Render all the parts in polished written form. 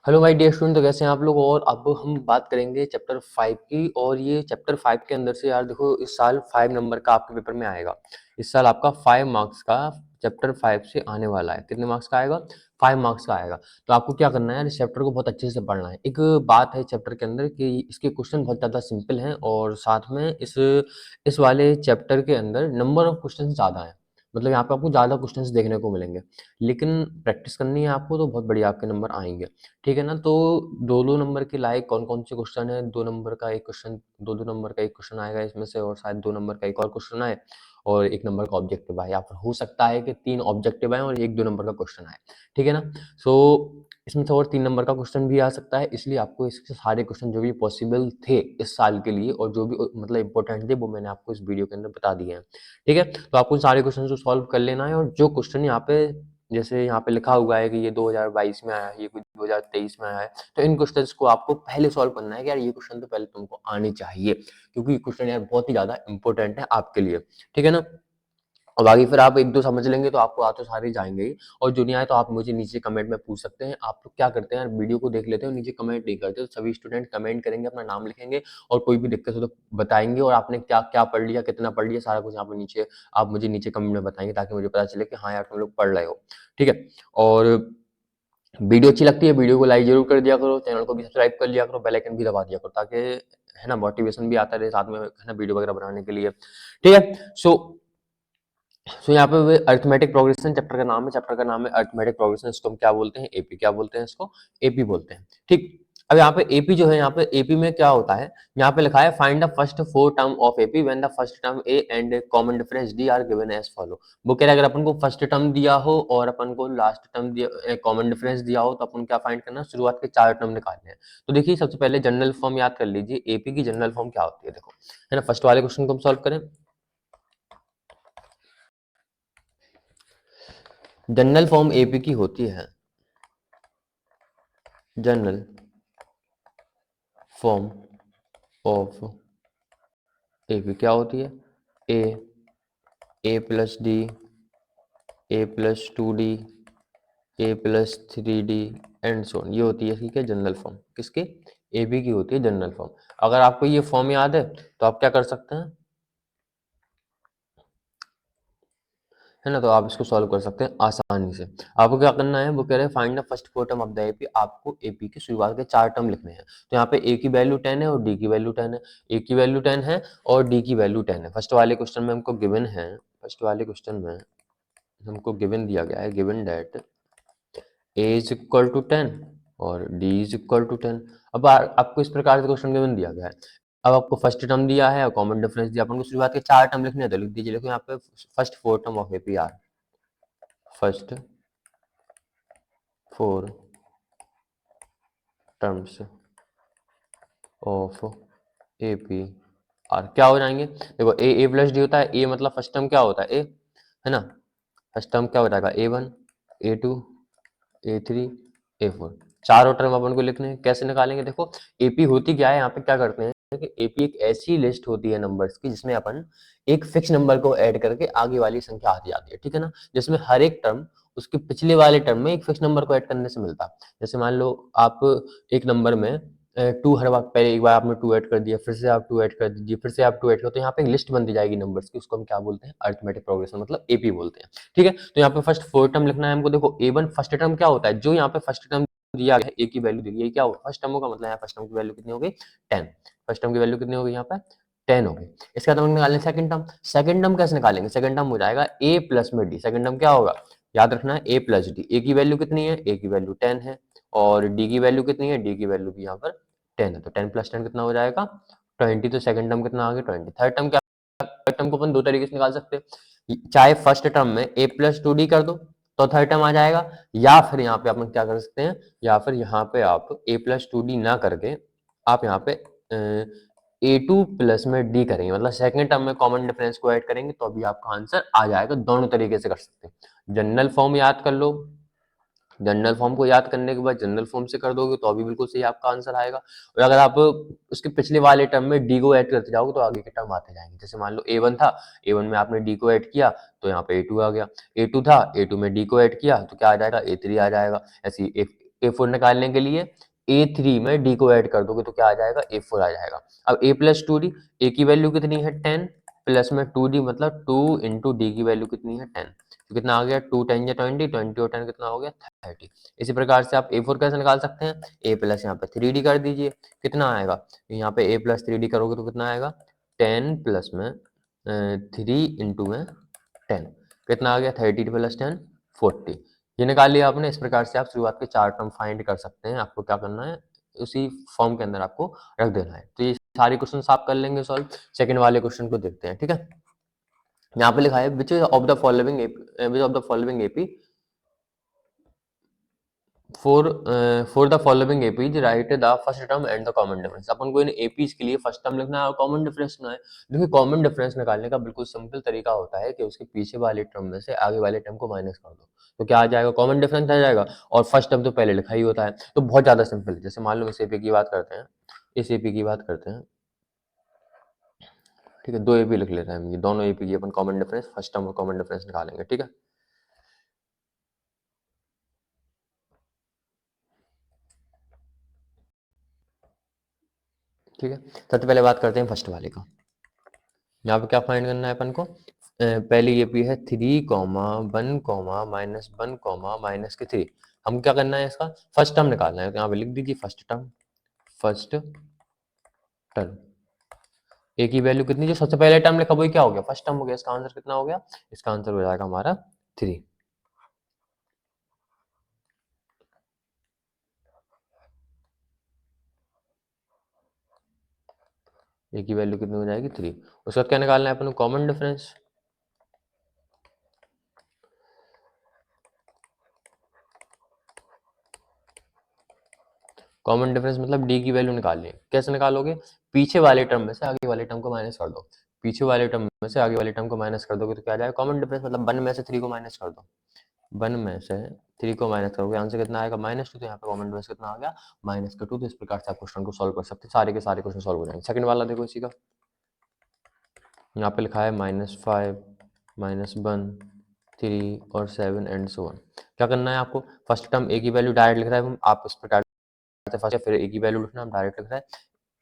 Hello my dear student, तो कैसे हैं आप लोग। और अब हम बात करेंगे चैप्टर 5 की। और ये चैप्टर 5 के अंदर से यार देखो, इस साल 5 नंबर का आपके पेपर में आएगा। इस साल आपका 5 मार्क्स का चैप्टर 5 से आने वाला है। कितने मार्क्स का आएगा? 5 मार्क्स का आएगा। तो आपको क्या करना है यार, इस चैप्टर को बहुत अच्छे से पढ़ना है। एक बात है चैप्टर के अंदर कि इसके क्वेश्चन बहुत ज़्यादा सिंपल हैं, और साथ में इस वाले चैप्टर के अंदर नंबर ऑफ क्वेश्चन ज़्यादा है। मतलब यहाँ पे आपको ज़्यादा क्वेश्चंस देखने को मिलेंगे, लेकिन प्रैक्टिस करनी है आपको तो बहुत बढ़िया आपके नंबर आएंगे। ठीक है ना। तो 2-2 नंबर के लायक कौन-कौन से क्वेश्चन हैं? 2 नंबर का 1 क्वेश्चन, 2-2 नंबर का 1 क्वेश्चन आएगा इसमें से, और शायद 2 नंबर का 1 और क्वेश्चन आए, और 1 नंबर का ऑब्जेक्टिव आए, या फिर हो सकता है कि 3 ऑब्जेक्टिव आएँ और 1-2 नंबर का क्वेश्चन आए। ठीक है ना। सो इसमें से और 3 नंबर का क्वेश्चन भी आ सकता है, इसलिए आपको इसके सारे क्वेश्चन जो भी पॉसिबल थे इस साल के लिए, और जो भी मतलब इम्पोर्टेंट थे, वो मैंने आपको इस वीडियो के अंदर बता दिए हैं। ठीक है। तो आपको सारे क्वेश्चन को सॉल्व कर लेना है, और जो क्वेश्चन यहाँ पे जैसे यहाँ पे लिखा हुआ है कि ये 2022 में आया है, ये 2023 में आया है, तो इन क्वेश्चंस को आपको पहले सॉल्व करना है कि यार ये क्वेश्चन तो पहले तुमको आने चाहिए, क्योंकि ये क्वेश्चन यार बहुत ही ज़्यादा इंपॉर्टेंट है आपके लिए। ठीक है ना। और बाकी फिर आप 1-2 समझ लेंगे तो आपको आ तो सारे ही जाएँगे ही, और जो नहीं आए तो आप मुझे नीचे कमेंट में पूछ सकते हैं। आप लोग क्या करते हैं यार, वीडियो को देख लेते हो, नीचे कमेंट नहीं करते, तो सभी स्टूडेंट कमेंट करेंगे, अपना नाम लिखेंगे, और कोई भी दिक्कत हो तो बताएँगे, और आपने क्या-क्या पढ़ लिया, कितना पढ़ लिया, सारा कुछ यहाँ पे नीचे आप मुझे नीचे कमेंट में बताएँगे, ताकि मुझे पता चले कि हाँ यार, तुम लोग पढ़ रहे हो। ठीक है। और वीडियो अच्छी लगती है, वीडियो को लाइक ज़रूर कर दिया करो, चैनल को भी सब्सक्राइब कर लिया करो, बेल आइकन भी दबा दिया करो, ताकि है ना मोटिवेशन भी आता रहे साथ में, है ना, वीडियो वगैरह बनाने के लिए। ठीक है। यहाँ पे अरिथमेटिक प्रोग्रेशन चैप्टर का नाम है। चैप्टर का नाम है अरिथमेटिक प्रोग्रेशन। इसको हम क्या बोलते हैं? एपी। क्या बोलते हैं इसको? एपी बोलते हैं। ठीक। अब यहाँ पे एपी जो है, यहाँ पे एपी में क्या होता है, यहाँ पे लिखा है find the first 4 term of AP when the first term A and common difference D are given as follow. वो कह रहा है अगर अपन को फर्स्ट टर्म दिया हो और अपन को लास्ट टर्म दिया, कॉमन डिफरेंस दिया हो, तो अपन क्या फाइंड करना है? शुरुआत के 4 टर्म निकालने हैं। तो देखिए, सबसे पहले जनरल फॉर्म याद कर लीजिए। एपी की जनरल फॉर्म क्या होती है, देखो, है ना। फर्स्ट वाले क्वेश्चन को हम सॉल्व करें। जनरल फॉर्म एपी की होती है, जनरल फॉर्म ऑफ एपी क्या होती है? A plus D, A plus 2d, A plus 3d and so on. ये होती है, ठीक है, जनरल फॉर्म। किसके? एपी की होती है जनरल फॉर्म। अगर आपको ये फॉर्म याद है तो आप क्या कर सकते हैं, है ना, तो आप इसको सॉल्व कर सकते हैं आसानी से। आपको क्या करना है, वो कह रहे हैं find the first 4 term of the AP. आपको एपी के शुरुआत के 4 टर्म लिखने हैं। तो यहाँ पे ए की वैल्यू 10 है और डी की वैल्यू 10 है। ए की वैल्यू 10 है और डी की वैल्यू 10 है। फर्स्ट वाले क्वेश्चन में हमको गिवन है, फर्स्ट वाले क्वेश्चन में हमको गिवन दिया गया है, given that A is equal to 10 और डी इज इक्वल टू 10। अब आपको इस प्रकार से क्वेश्चन गिवन दिया गया है। अब आपको फर्स्ट टर्म दिया है और कॉमन डिफरेंस दिया, अपन को शुरुआत के 4 टर्म लिखने हैं, तो लिख दीजिए। देखो यहाँ पे first 4 term of AP are, first 4 terms of AP are क्या हो जाएंगे? देखो, ए प्लस डी होता है। ए मतलब फर्स्ट टर्म क्या होता है? ए, है ना। फर्स्ट टर्म क्या हो जाएगा? A1, A2, A3, A4। चारों टर्म अपन को लिखने हैं। कैसे निकालेंगे? देखो, एपी होती क्या है, यहाँ पे क्या करते हैं कि एपी एक ऐसी लिस्ट होती है नंबर्स की, जिसमें अपन एक फिक्स नंबर को ऐड करके आगे वाली संख्या आती जाती है। ठीक है ना। जिसमें हर एक टर्म उसके पिछले वाले टर्म में एक फिक्स नंबर को ऐड करने से मिलता है। जैसे मान लो आप एक नंबर में 2 हर बार, पहले एक बार आपने 2 ऐड कर दिया, फिर से आप 2 ऐड कर दीजिए, फिर से आप 2 ऐड करो, तो यहाँ पे एक लिस्ट बनती जाएगी नंबर्स की। उसको हम क्या बोलते हैं? अरिथमेटिक प्रोग्रेशन, मतलब एपी बोलते हैं। ठीक है। तो यहाँ पे फर्स्ट 4 टर्म लिखना है हमको। देखो, A1 फर्स्ट टर्म क्या होता है? जो यहाँ पे फर्स्ट टर्म दिया गया है, ए की वैल्यू दी गई, क्या होगा? फर्स्ट टर्म का मतलब यहाँ फर्स्ट टर्म की वैल्यू कितनी हो गई? 10। फर्स्ट टर्म की वैल्यू कितनी हो गई यहाँ पे? 10 हो गई। इसके बाद हम निकालेंगे सेकंड टर्म। सेकंड टर्म कैसे निकालेंगे? सेकंड टर्म हो जाएगा ए प्लस में डी। सेकंड टर्म क्या होगा? याद रखना है, ए प्लस डी। ए की वैल्यू कितनी है? ए की वैल्यू 10 है, और डी की वैल्यू कितनी है? डी की वैल्यू भी यहाँ पर 10 है। तो 10 प्लस 10 कितना हो जाएगा? 20। तो सेकंड टर्म कितना आ गया? 20। थर्ड टर्म क्या? थर्ड टर्म को अपन दो तरीके से निकाल सकते हैं। चाहे फर्स्ट टर्म में ए प्लस 2d कर दो तो थर्ड टर्म आ जाएगा, या फिर यहाँ पे अपन क्या कर सकते हैं, या फिर यहाँ पे आप a प्लस 2d ना करके आप यहाँ पे A2 प्लस में d करेंगे, मतलब सेकंड टर्म में कॉमन डिफरेंस को ऐड करेंगे, तो अभी आपका आंसर आ जाएगा। दोनों तरीके से कर सकते हैं। जनरल फॉर्म याद कर लो, जनरल फॉर्म को याद करने के बाद जनरल फॉर्म से कर दोगे तो अभी बिल्कुल सही आपका आंसर आएगा। और अगर आप उसके पिछले वाले टर्म में डी को ऐड करते जाओगे तो आगे के टर्म आते जाएंगे। जैसे मान लो A1 था, A1 में आपने डी को ऐड किया तो यहाँ पे A2 आ गया। A2 था, A2 में डी को ऐड किया तो क्या आ जाएगा? A3 आ जाएगा। ऐसे A4 निकालने के लिए A3 में D को ऐड कर दोगे तो क्या आ जाएगा, A4 आ जाएगा। अब A प्लस 2D, A की वैल्यू कितनी है 10 प्लस में 2D मतलब 2 इंटू D की वैल्यू कितनी है 10, तो कितना आ गया 2 10 या 20, 20 और 10 कितना हो गया 30। इसी प्रकार से आप A4 कैसे निकाल सकते हैं, A प्लस यहाँ पे 3D कर दीजिए, कितना आएगा, यहाँ पे A प्लस 3D करोगे तो कितना आएगा 10 प्लस में 3 इंटू में 10, कितना आ गया 30 प्लस 10 40। ये निकाल लिया आपने। इस प्रकार से आप शुरुआत के 4 टर्म फाइंड कर सकते हैं। आपको क्या करना है, उसी फॉर्म के अंदर आपको रख देना है। तो ये सारे क्वेश्चन आप कर लेंगे सॉल्व। सेकंड वाले क्वेश्चन को देखते हैं, ठीक है। यहाँ पे लिखा है which of the following AP for the following APs write the first term and the common difference। अपन को इन APs के लिए फर्स्ट टर्म लिखना है और कॉमन डिफरेंस लिखना है। देखिए कॉमन डिफरेंस निकालने का बिल्कुल सिंपल तरीका होता है कि उसके पीछे वाले टर्म में से आगे वाले टर्म को माइनस कर दो, तो क्या आ जाएगा, कॉमन डिफरेंस आ जाएगा। और फर्स्ट टर्म तो पहले लिखा ही होता है, तो बहुत ज्यादा सिंपल है। जैसे मान लो इस एपी की बात करते हैं, इस एपी की बात करते हैं, ठीक है, दो एपी लिख लेते हैं हम, ये दोनों एपी की अपन कॉमन डिफरेंस फर्स्ट टर्म और कॉमन डिफरेंस निकालेंगे, ठीक है। ठीक है, सबसे पहले बात करते हैं फर्स्ट वाले का। यहाँ पे क्या फाइंड करना है अपन को, पहली एपी है 3,1,-1,-3। हम क्या करना है, इसका फर्स्ट टर्म निकालना है, तो यहाँ पे लिख दीजिए फर्स्ट टर्म। ए की वैल्यू कितनी, जो सबसे पहले टर्म लिखा वही क्या हो गया, फर्स्ट टर्म हो गया। इसका आंसर कितना हो गया, इसका आंसर हो जाएगा हमारा 3। ए की वैल्यू कितनी हो जाएगी 3। उसके बाद क्या निकालना है अपन को, कॉमन डिफरेंस। कॉमन डिफरेंस मतलब डी की वैल्यू निकालनी है। कैसे निकालोगे, पीछे वाले टर्म में से आगे वाले टर्म को माइनस कर दो। पीछे वाले टर्म में से आगे वाले टर्म को माइनस कर दोगे तो क्या आ जाएगा, कॉमन डिफरेंस मतलब 1 में से 3 को माइनस कर दो। 1 में से 3 को माइनस करोगे, आंसर कितना आएगा -2। तो यहाँ पे कॉमन डिफरेंस कितना आ गया -2। तो इस प्रकार से आप क्वेश्चन को सॉल्व कर सकते हैं, सारे के सारे क्वेश्चन सॉल्व हो जाएंगे। सेकंड वाला देखो इसी का, यहाँ पे लिखा है -5, -1, 3 और 7 एंड सो ऑन। क्या करना है आपको, फर्स्ट टर्म ए की वैल्यू डायरेक्ट लिख रहा है आप इस प्रकार से, फर्स्ट फिर ए की वैल्यू लिखना, हम डायरेक्ट लिख रहा है।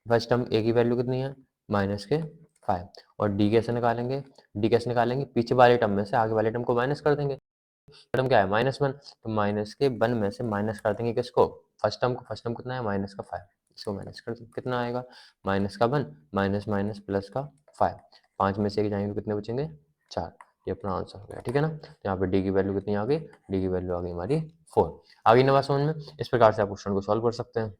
फर्स्ट टर्म ए की वैल्यू कितनी है -5। और डी कैसे निकालेंगे, डी कैसे निकालेंगे, पीछे वाले टर्म में से आगे वाले टर्म को माइनस कर देंगे। टर्म क्या है -1, तो -1 में से माइनस कर देंगे किसको, फर्स्ट टर्म को। फर्स्ट टर्म कितना है -5, इसको माइनस कर देंगे, कितना आएगा -1 माइनस माइनस प्लस का 5, 5 में से एक जाएंगे तो कितने बचेंगे 4। ये अपना आंसर हो गया, ठीक है ना। तो यहाँ पे डी की वैल्यू कितनी आ गई, डी की वैल्यू आ गई हमारी 4। आगे ना बात समझ में, इस प्रकार से आप क्वेश्चन को सॉल्व कर सकते हैं,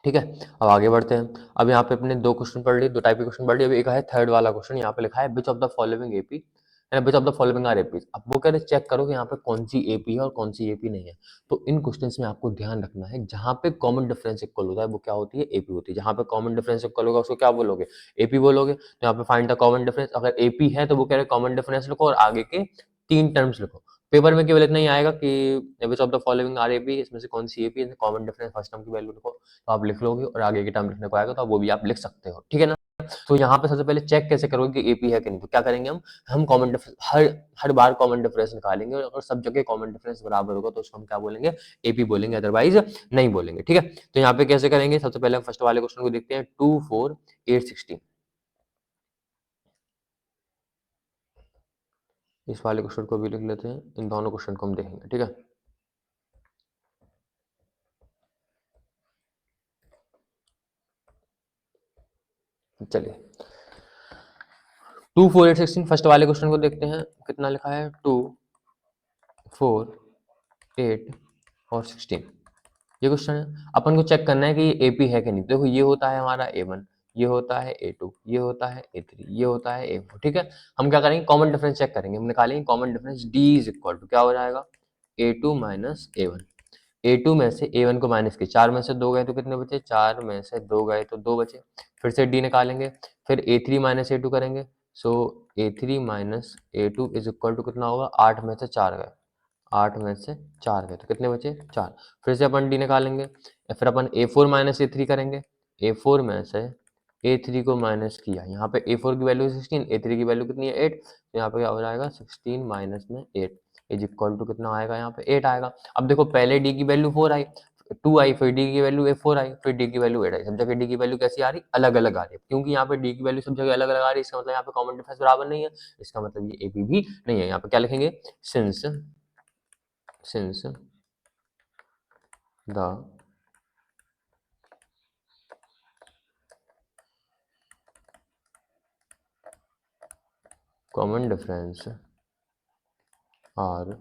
ठीक है। अब आगे बढ़ते हैं। अब यहाँ पे अपने दो क्वेश्चन पढ़ लिए, दो टाइप के क्वेश्चन पढ़ लिए। अब एक है थर्ड वाला क्वेश्चन, यहाँ पे लिखा है which of the following AP, which of the following are AP. अब वो कह रहे चेक करो कि यहाँ पे कौन सी एपी है और कौन सी एपी नहीं है। तो इन क्वेश्चंस में आपको ध्यान रखना है, जहाँ पे कॉमन डिफरेंस इक्वल होता है वो क्या होती है, एपी होती है। जहाँ पे कॉमन डिफरेंस इक्वल होगा उसको क्या बोलोगे, एपी बोलोगे। तो यहाँ पे फाइंड द कॉमन डिफरेंस, अगर एपी है तो वो कह रहे कॉमन डिफरेंस लिखो और आगे के 3 टर्म्स लिखो। पेपर में केवल इतना ही आएगा कि which of the following are AP, इसमें से कौन सी एपी है, कॉमन डिफरेंस फर्स्ट टर्म की वैल्यू लिखो, तो आप लिख लोगे और आगे के टर्म लिखने को आएगा तो आप वो भी आप लिख सकते हो, ठीक है ना। तो यहाँ पे सबसे पहले चेक कैसे करोगे कि एपी है कि नहीं, तो क्या करेंगे हम कॉमन डिफरेंस हर बार कॉमन डिफरेंस निकालेंगे और अगर सब जगह कॉमन डिफरेंस बराबर होगा तो उसको हम क्या बोलेंगे, एपी बोलेंगे, अदरवाइज नहीं बोलेंगे, ठीक है। तो यहाँ पे कैसे करेंगे, सबसे पहले हम फर्स्ट वाले क्वेश्चन को देखते हैं, 2 4 8 16। इस वाले क्वेश्चन को भी लिख लेते हैं, इन दोनों क्वेश्चन को हम देखेंगे, ठीक है। चलिए 2 4 8 16 फर्स्ट वाले क्वेश्चन को देखते हैं, कितना लिखा है 2 4 8 और 16। ये क्वेश्चन है, अपन को चेक करना है कि ये एपी है कि नहीं। देखो ये होता है हमारा A1, ये होता है A2, ये होता है A3, ये होता है A4, ठीक है। हम क्या करेंगे, कॉमन डिफरेंस चेक करेंगे, हम निकालेंगे common difference, D is equal to क्या हो जाएगा, A2 माइनस A1। A2 में से A1 को माइनस किया, 4 में से 2 गए तो कितने बचे, 4 में से 2 गए तो 2 बचे। फिर से D निकालेंगे, फिर A3 माइनस A2 करेंगे, so A3 minus A2 is equal to कितना होगा, 8 में से 4 गए, 8 में से 4 गए तो कितने बचे 4। फिर से अपन डी निकालेंगे, फिर अपन A4 माइनस A3 करेंगे, A4 में से A3 को माइनस किया, यहाँ पे A4 की वैल्यू 16, A3 की वैल्यू कितनी है 8, तो यहाँ पे क्या हो जाएगा 16 माइनस में 8, इज इक्वल टू कितना आएगा यहाँ पे 8 आएगा। अब देखो पहले डी की वैल्यू 4 आई, 2 आई, फिर डी की वैल्यू 4 आई, फिर डी की वैल्यू 8 आई। सब जगह डी की वैल्यू कैसी आ रही, अलग अलग आ रही है, क्योंकि यहाँ पे डी की वैल्यू सब जगह अलग अलग आ रही है, इसका मतलब यहाँ पे कॉमन डिफरेंस बराबर नहीं है, इसका मतलब ये एपी भी नहीं है। यहाँ पे क्या लिखेंगे, since the common difference are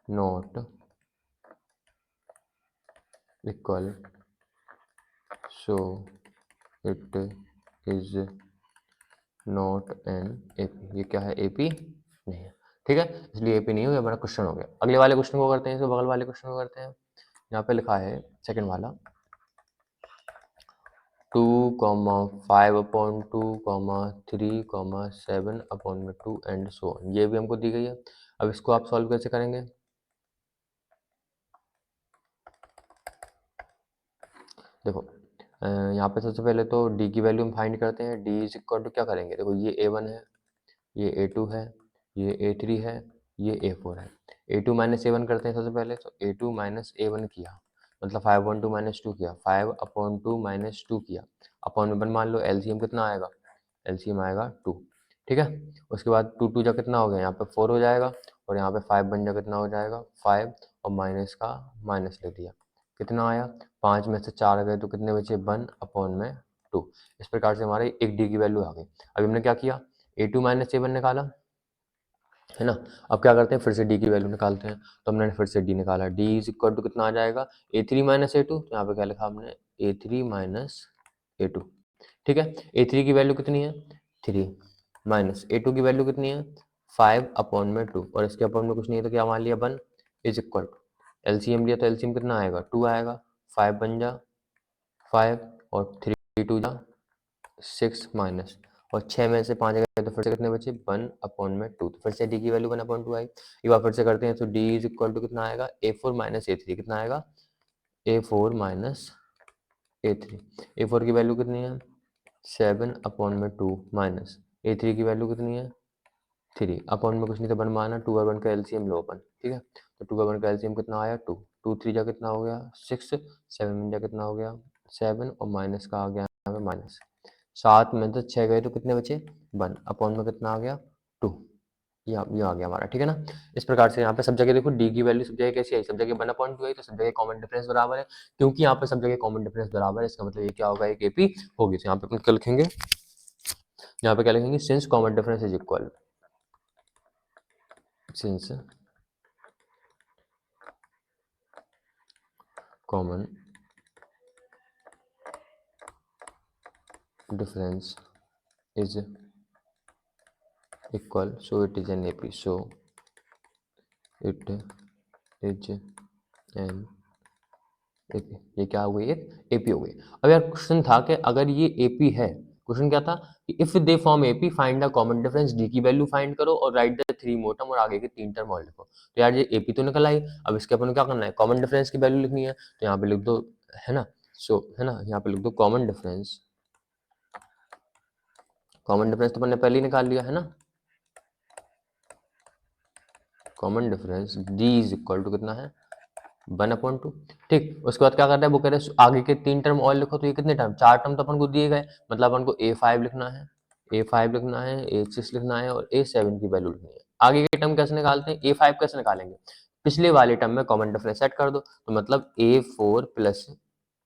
not equal, so it is not an AP। ये क्या है, AP नहीं है, ठीक है, इसलिए AP नहीं हो गया, हमारा क्वेश्चन हो गया। अगले वाले क्वेश्चन को करते हैं, इसको बगल वाले क्वेश्चन को करते हैं। यहाँ पे लिखा है सेकंड वाला 2,5/2, 3,7/2 एंड सो ऑन, ये भी हमको दी गई है। अब इसको आप सॉल्व कैसे करेंगे, देखो यहाँ पे सबसे पहले तो डी की वैल्यू हम फाइंड करते हैं। डी इज इक्वल टू क्या करेंगे, देखो ये A1 है, ये A2 है, ये A3 है, ये A4 है। A2 माइनस A1 करते हैं सबसे पहले, तो A2 माइनस A1 किया मतलब 5/2 माइनस 2 किया, 5/2 माइनस 2 किया, अपॉन में 1 मान लो, एलसीएम कितना आएगा, एलसीएम आएगा 2, ठीक है। उसके बाद 2 2 जा कितना हो गया, यहाँ पे 4 हो जाएगा, और यहाँ पे 5 बन जा कितना हो जाएगा 5, और माइनस का माइनस ले दिया, कितना आया 5 में से 4 गए तो कितने बचे 1 अपॉन में 2। इस प्रकार से हमारे एक डी की वैल्यू आ गई। अभी हमने क्या किया, A2 माइनस A1 निकाला, है ना। अब क्या करते हैं, फिर से डी की वैल्यू निकालते हैं, तो हमने फिर से डी निकाला, डी इज इक्वल टू कितना आ जाएगा A3 माइनस A2, तो यहाँ पे क्या लिखा हमने A3 माइनस A2, ठीक है। A3 की वैल्यू कितनी है 3, माइनस A2 की वैल्यू कितनी है 5 अपॉन में 2, और इसके अपॉन में कुछ नहीं है तो क्या मान लिया 1, इज इक्वल टू एलसीएम लिया तो एलसीएम कितना आएगा 2 आएगा, 5 बन जा 5, और 3 2 जा 6, माइनस, और 6 में से 5 गए तो फिर से कितने बचे 1 अपॉन में 2, तो फिर से डी की वैल्यू 1 अपॉन 2 आई। एक बार फिर से करते हैं, तो डी इज इक्वल टू कितना आएगा A4 माइनस A3, कितना आएगा A4 माइनस A3। A4 की वैल्यू कितनी है 7 अपॉन में 2, माइनस A3 की वैल्यू कितनी है 3, अपॉन में कुछ नहीं तो 1 माना, 2 और 1 का एलसीएम लो अपन, ठीक है। तो 2 और 1 का एलसीएम कितना आया 2, 2 3 जा कितना हो गया 6, 7 में जा कितना हो गया 7, और माइनस का आ गया यहाँ पे माइनस, 7 में से 6 गए तो कितने बचे 1, अपॉन में कितना आ गया 2, ये आ गया हमारा, ठीक है ना। इस प्रकार से यहाँ पे सब जगह देखो डी की वैल्यू सब जगह कैसी आई, सब जगह 1/2 आई, तो सब जगह कॉमन डिफरेंस बराबर है, क्योंकि यहाँ पे सब जगह कॉमन डिफरेंस बराबर है, इसका मतलब ये क्या होगा एक एपी होगी। तो यहाँ पे अपन क्या लिखेंगे, यहाँ पे क्या लिखेंगे, since common difference is equal, since common difference is equal, so it is an AP, so it is an AP। ये क्या हो गई, एक AP हो गई। अब यार क्वेश्चन था कि अगर ये AP है, क्वेश्चन क्या था कि if they form AP find the common difference, D की वैल्यू फाइंड करो और राइट द 3 मोर टर्म, और आगे के 3 टर्म और लिखो। तो यार ये AP तो निकल आई, अब इसके अपन क्या करना है, कॉमन डिफरेंस की वैल्यू लिखनी है, तो यहाँ पे लिख दो, है ना, सो है ना, यहाँ पे लिख दो कॉमन डिफरेंस, कॉमन डिफरेंस तो मैंने पहले ही निकाल लिया है ना, common difference D is equal to कितना है 1/2, ठीक। उसके बाद क्या करता है वो कह रहे हैं आगे के 3 टर्म और लिखो, तो ये कितने टर्म 4 टर्म तो अपन को दिए गए, मतलब अपन को A5 लिखना है, A5 लिखना है, A6 लिखना है, और A7 की वैल्यू लिखनी है। आगे के टर्म कैसे निकालते हैं, A5 कैसे निकालेंगे, पिछले वाले टर्म में कॉमन डिफरेंस सेट कर दो, तो मतलब A4 प्लस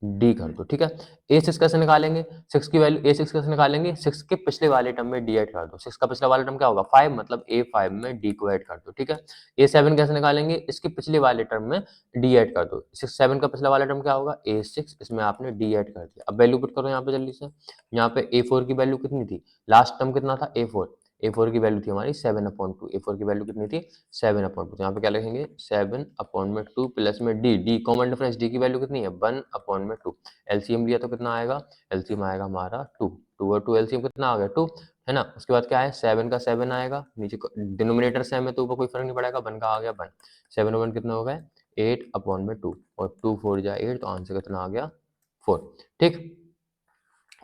डी कर दो, ठीक है। A6 कैसे निकालेंगे, 6 की वैल्यू A6 कैसे निकालेंगे, 6 के पिछले वाले टर्म में डी ऐड कर दो, 6 का पिछला वाला टर्म क्या होगा 5, मतलब A5 में डी को ऐड कर दो, ठीक है। A7 कैसे निकालेंगे, इसके पिछले वाले टर्म में डी ऐड कर दो, 7 का पिछला वाला टर्म क्या होगा A6, इसमें आपने डी ऐड कर दिया। अब वैल्यू पुट करो यहाँ पे जल्दी से, यहाँ पे A4 की वैल्यू कितनी थी, लास्ट टर्म कितना था A4, A4 की वैल्यू थी हमारी 7/2, A4 की वैल्यू कितनी थी 7/2, तो यहाँ पे क्या लिखेंगे 7/2 प्लस में D, D common difference, D की वैल्यू कितनी है 1/2, एलसीएम लिया तो कितना आएगा, एलसीएम आएगा हमारा 2, 2 और 2 एलसीएम कितना आ गया 2, है ना। उसके बाद क्या है 7 का 7 आएगा, नीचे डिनोमिनेटर सेम है तो ऊपर कोई फर्क नहीं पड़ेगा, 1 का आ गया 1, 7 और 1 कितना हो गया 8/2, और 2 4 जा 8, तो आंसर कितना आ गया 4, ठीक।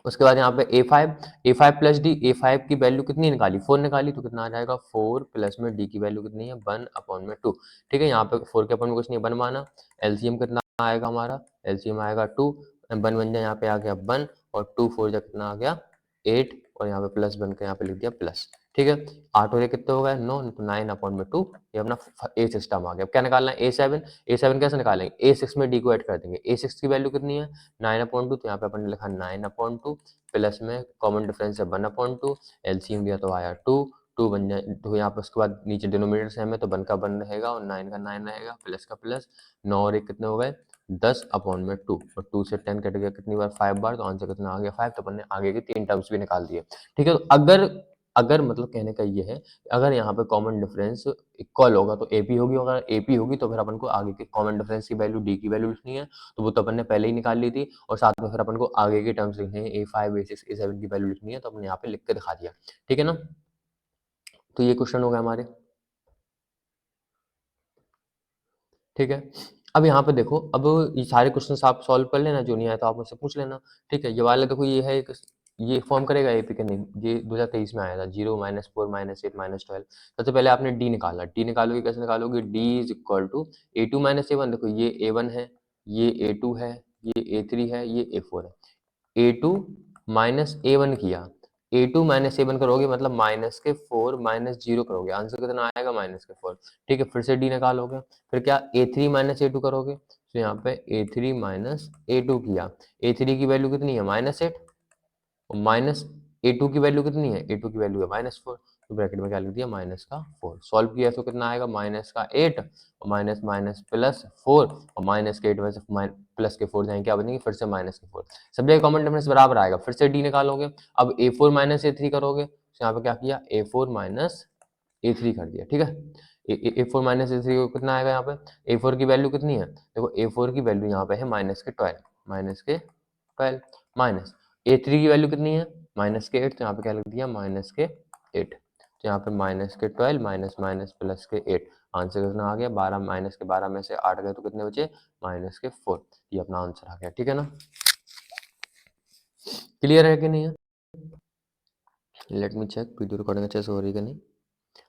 उसके बाद यहाँ पे ए फाइव प्लस डी, ए फाइव की वैल्यू कितनी निकाली, 4 निकाली, तो कितना आ जाएगा 4 प्लस में डी की वैल्यू कितनी है 1 अपॉन में 2। ठीक है, यहाँ पे 4 के अपॉन में कुछ नहीं 1 माना, एलसीएम कितना आएगा हमारा, एलसीएम आएगा 2, 1 बन जाए यहाँ पे आ गया 1 और 2 4 जा कितना आ गया 8 और यहाँ पे प्लस बन के यहाँ पे लिख दिया प्लस। ठीक है, 8 और ये कितने हो गए 9, तो 9 अपॉन में 2, ये अपना ए सिस्टम आ गया। अब क्या निकालना है ए7 कैसे निकालेंगे, ए6 में डी को ऐड कर देंगे, ए6 की वैल्यू कितनी है 9/2, तो यहाँ पे अपन ने लिखा 9/2 प्लस में कॉमन डिफरेंस है 1/2, एलसीएम दिया तो आया 2, 2 बन जाए तो यहाँ पे उसके बाद नीचे डिनोमिनेटर सेम है तो 1 का 1 रहेगा और 9 का 9 रहेगा, प्लस का प्लस, 9 और 1 कितने हो गए 10 अपॉन में 2 और 2 से 10 कट गया कितनी बार 5 बार, तो आंसर कितना आ गया 5। तो अपन ने आगे की 3 टर्म्स भी निकाल दिए। ठीक है, तो अगर अगर मतलब कहने का ये है, अगर यहाँ पे कॉमन डिफरेंस इक्वल होगा तो एपी होगी, अगर एपी होगी तो फिर अपन को आगे के कॉमन डिफरेंस की वैल्यू डी की वैल्यू लिखनी है, तो वो तो अपन ने पहले ही निकाल ली थी, और साथ में फिर अपन को आगे के टर्म्स लिखने हैं A5 A6 A7 की वैल्यू लिखनी है, तो हमने यहाँ पे लिख के दिखा दिया। ठीक है ना, तो ये क्वेश्चन हो गया हमारे। ठीक है, अब यहाँ पे देखो, अब ये सारे क्वेश्चन आप सॉल्व कर लेना, जो नहीं आया तो आप मुझसे पूछ लेना। ठीक है, ये वाला देखो ये है एक, ये फॉर्म करेगा एपी के नहीं, ये 2023 में आया था 0 -4 -8 -12। सबसे पहले आपने डी निकाला, डी निकालोगे कैसे निकालोगे, D is equal to A2 - A1, देखो ये A1 है, ये A2 है, ये A3 है, ये A4 है, A2 माइनस A1 किया, A2 माइनस A1 करोगे मतलब माइनस के 4 माइनस 0 करोगे, आंसर कितना आएगा माइनस के 4। ठीक है, फिर से D निकालोगे, फिर क्या A3 माइनस A2 करोगे, तो यहाँ पे A3 माइनस A2 किया, A3 की वैल्यू कितनी है -8 और माइनस A2 की वैल्यू कितनी है, A2 की वैल्यू है -4, तो ब्रैकेट में क्या लिख दिया -4। सॉल्व किया तो कितना आएगा -8 और माइनस माइनस प्लस 4 और माइनस के 8 में से प्लस के 4 जाएंगे, क्या बनेंगे फिर से माइनस के 4, सब जगह कॉमन डिफरेंस बराबर आएगा, फिर से डी निकालोगे, अब A4 माइनस A3 करोगे, तो यहाँ पे क्या किया A4 माइनस A3 कर दिया। ठीक है, A4 माइनस A3 को कितना आएगा, यहाँ पे A4 की वैल्यू कितनी है, देखो A4 की वैल्यू यहाँ पे है -12 माइनस A3 की वैल्यू कितनी है -8, तो यहाँ पे क्या लिख दिया -8, तो यहाँ पे -12 माइनस माइनस प्लस के 8, आंसर कितना आ गया 12, माइनस के 12 में से 8 गए तो कितने बचे -4, ये अपना आंसर आ गया। ठीक है ना, क्लियर है कि नहीं है, let me check video recording अच्छे से हो रही है कि नहीं।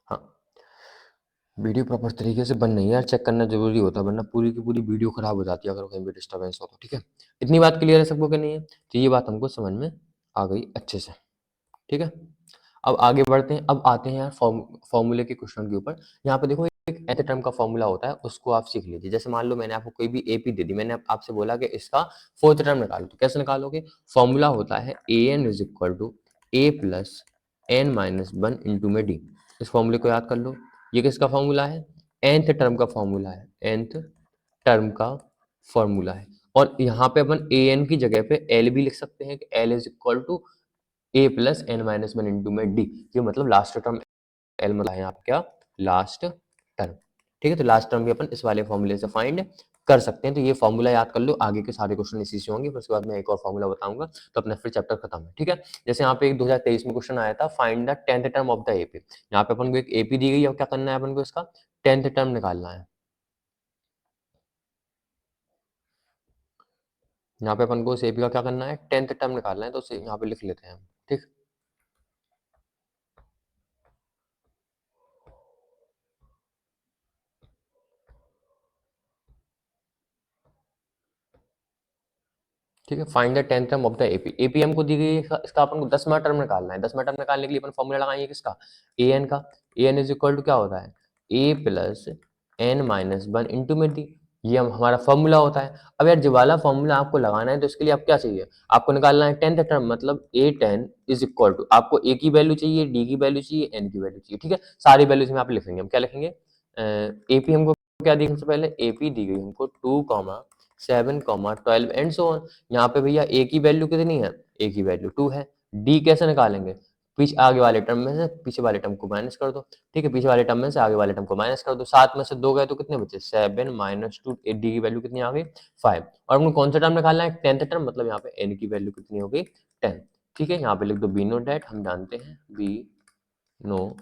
हाँ, वीडियो प्रॉपर तरीके से बन नहीं है यार, चेक करना जरूरी होता है, वरना पूरी की पूरी वीडियो खराब हो जाती है अगर कहीं भी डिस्टर्बेंस हो तो। ठीक है, इतनी बात क्लियर है सबको कि नहीं है, तो ये बात हमको समझ में आ गई अच्छे से। ठीक है, अब आगे बढ़ते हैं, अब आते हैं यार फॉर्मूले के क्वेश्चन के ऊपर। यहाँ पे देखो एक nth टर्म का फॉर्मूला होता है, उसको आप सीख लीजिए। जैसे मान लो मैंने आपको कोई भी एपी दे दी, मैंने आपसे बोला कि इसका 4th टर्म निकालो, तो कैसे निकालोगे, फॉर्मूला होता है an is equal to a plus N minus 1 into में डी। इस फॉर्मूले को याद कर लो, ये किसका फॉर्मूला है, nth टर्म का फॉर्मूला है, nth टर्म का फॉर्मूला है। और यहाँ पे अपन an की जगह पे l भी लिख सकते हैं कि l is equal to a plus N minus 1 into में डी, ये मतलब लास्ट टर्म एल मतलब है यहाँ पे क्या लास्ट टर्म। ठीक है, तो लास्ट टर्म भी अपन इस वाले फॉर्मूले से फाइंड कर सकते हैं। तो ये फॉर्मूला याद कर लो, आगे के सारे क्वेश्चन इसी से होंगे, फिर उसके बाद मैं एक और फॉर्मूला बताऊंगा, तो अपना फिर चैप्टर खत्म है। ठीक है, जैसे यहाँ पे एक 2023 में क्वेश्चन आया था, find the 10th term of the AP. यहाँ पे अपन को एक एपी दी गई है, अब क्या करना है अपन को इसका 10th टर्म निकालना है। यहाँ पे अपन को इस एपी का क्या करना है 10th टर्म निकालना है, तो उसे यहाँ पे लिख लेते हैं हम। ठीक, ठीक है, find the 10th term of the AP. AP हमको दी गई है, इसका अपन को 10वां टर्म निकालना है। 10वां टर्म निकालने के लिए अपन फॉर्मूला लगाएंगे किसका, an का। an इज इक्वल टू क्या होता है a plus N minus 1 into में डी, ये हमारा फॉर्मूला होता है। अब यार जो वाला फॉर्मूला आपको लगाना है, तो इसके लिए आप क्या चाहिए, आपको निकालना है 10th टर्म, मतलब a10 इज इक्वल टू, आपको a की वैल्यू चाहिए, d की वैल्यू चाहिए, n की वैल्यू चाहिए। ठीक है, सारी वैल्यूज में आप लिखेंगे, हम क्या लिखेंगे, एपी हमको क्या दी सबसे पहले, एपी दी गई हमको 2,7,12 एंड सो ऑन। यहाँ पे भैया ए की वैल्यू कितनी है, ए की वैल्यू 2 है। डी कैसे निकालेंगे, पीछे आगे वाले टर्म में से पीछे वाले टर्म को माइनस कर दो। ठीक है, पीछे वाले टर्म में से आगे वाले टर्म को माइनस कर दो, 7 में से 2 गए तो कितने बचे 7 माइनस 2, डी की वैल्यू कितनी आ गई 5। और हमको कौन सा टर्म निकालना है 10th टर्म, मतलब यहाँ पे एन की वैल्यू कितनी हो गई 10। ठीक है, यहाँ पे लिख दो बी नो डेट, हम जानते हैं बी नो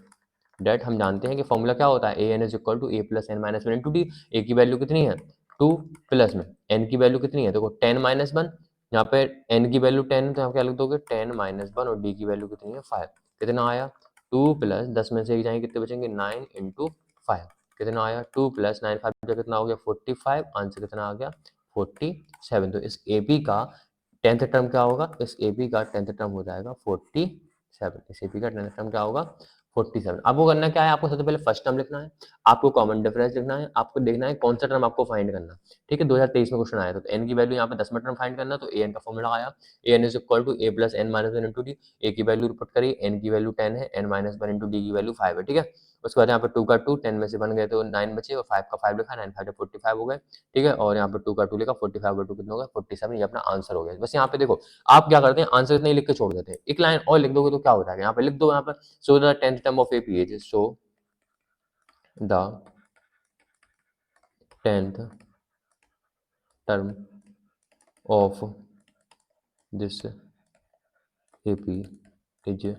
डेट, हम जानते हैं कि फॉर्मूला क्या होता है, A N is equal to A plus N minus 1 into D. A की वैल्यू कितनी है 2 प्लस में एन की वैल्यू कितनी है, देखो 10 माइनस 1, यहाँ पे n की वैल्यू 10 है तो यहाँ क्या लिख दोगे 10 माइनस 1 और d की वैल्यू कितनी है 5। कितना आया 2 प्लस 10 में से एक जाएंगे कितने बचेंगे 9 इंटू 5। कितना आया 2 प्लस 9 5 का कितना हो गया 45। आंसर कितना आ गया 47। तो इस एपी का 10th टर्म क्या होगा, इस एपी का 10th टर्म हो जाएगा 47। इस एपी का 10th टर्म क्या होगा 47। आपको करना क्या है, आपको सबसे पहले फर्स्ट टर्म लिखना है, आपको कॉमन डिफरेंस लिखना है, आपको देखना है कौन सा टर्म आपको फाइंड करना। ठीक है, 2023 में क्वेश्चन आया था, तो एन की वैल्यू यहाँ पे 10 में टर्म फाइंड करना, तो ए एन का फॉर्मूला आया A N is equal to A plus N minus one into D. A की वैल्यू रिपोर्ट करी, एन की वैल्यू 10 है, N minus one into D की वैल्यू 5 है। ठीक है, उसके बाद यहाँ पे 2 का 2 10 में से बन गए तो 9 बचे और 5 का 5 लिखा, 9 5 45 हो गए। ठीक है, और यहाँ पे 2 का 2 लिखा, 45 का 2 कितना हो गया 47। ये अपना आंसर हो गया। बस यहाँ पे देखो आप क्या करते हैं, आंसर इतना ही लिख के छोड़ देते हैं, एक लाइन और लिख दोगे तो क्या हो जाएगा, यहाँ पे लिख दो, यहाँ पे so the 10th term of AP is, so the 10th term of this AP is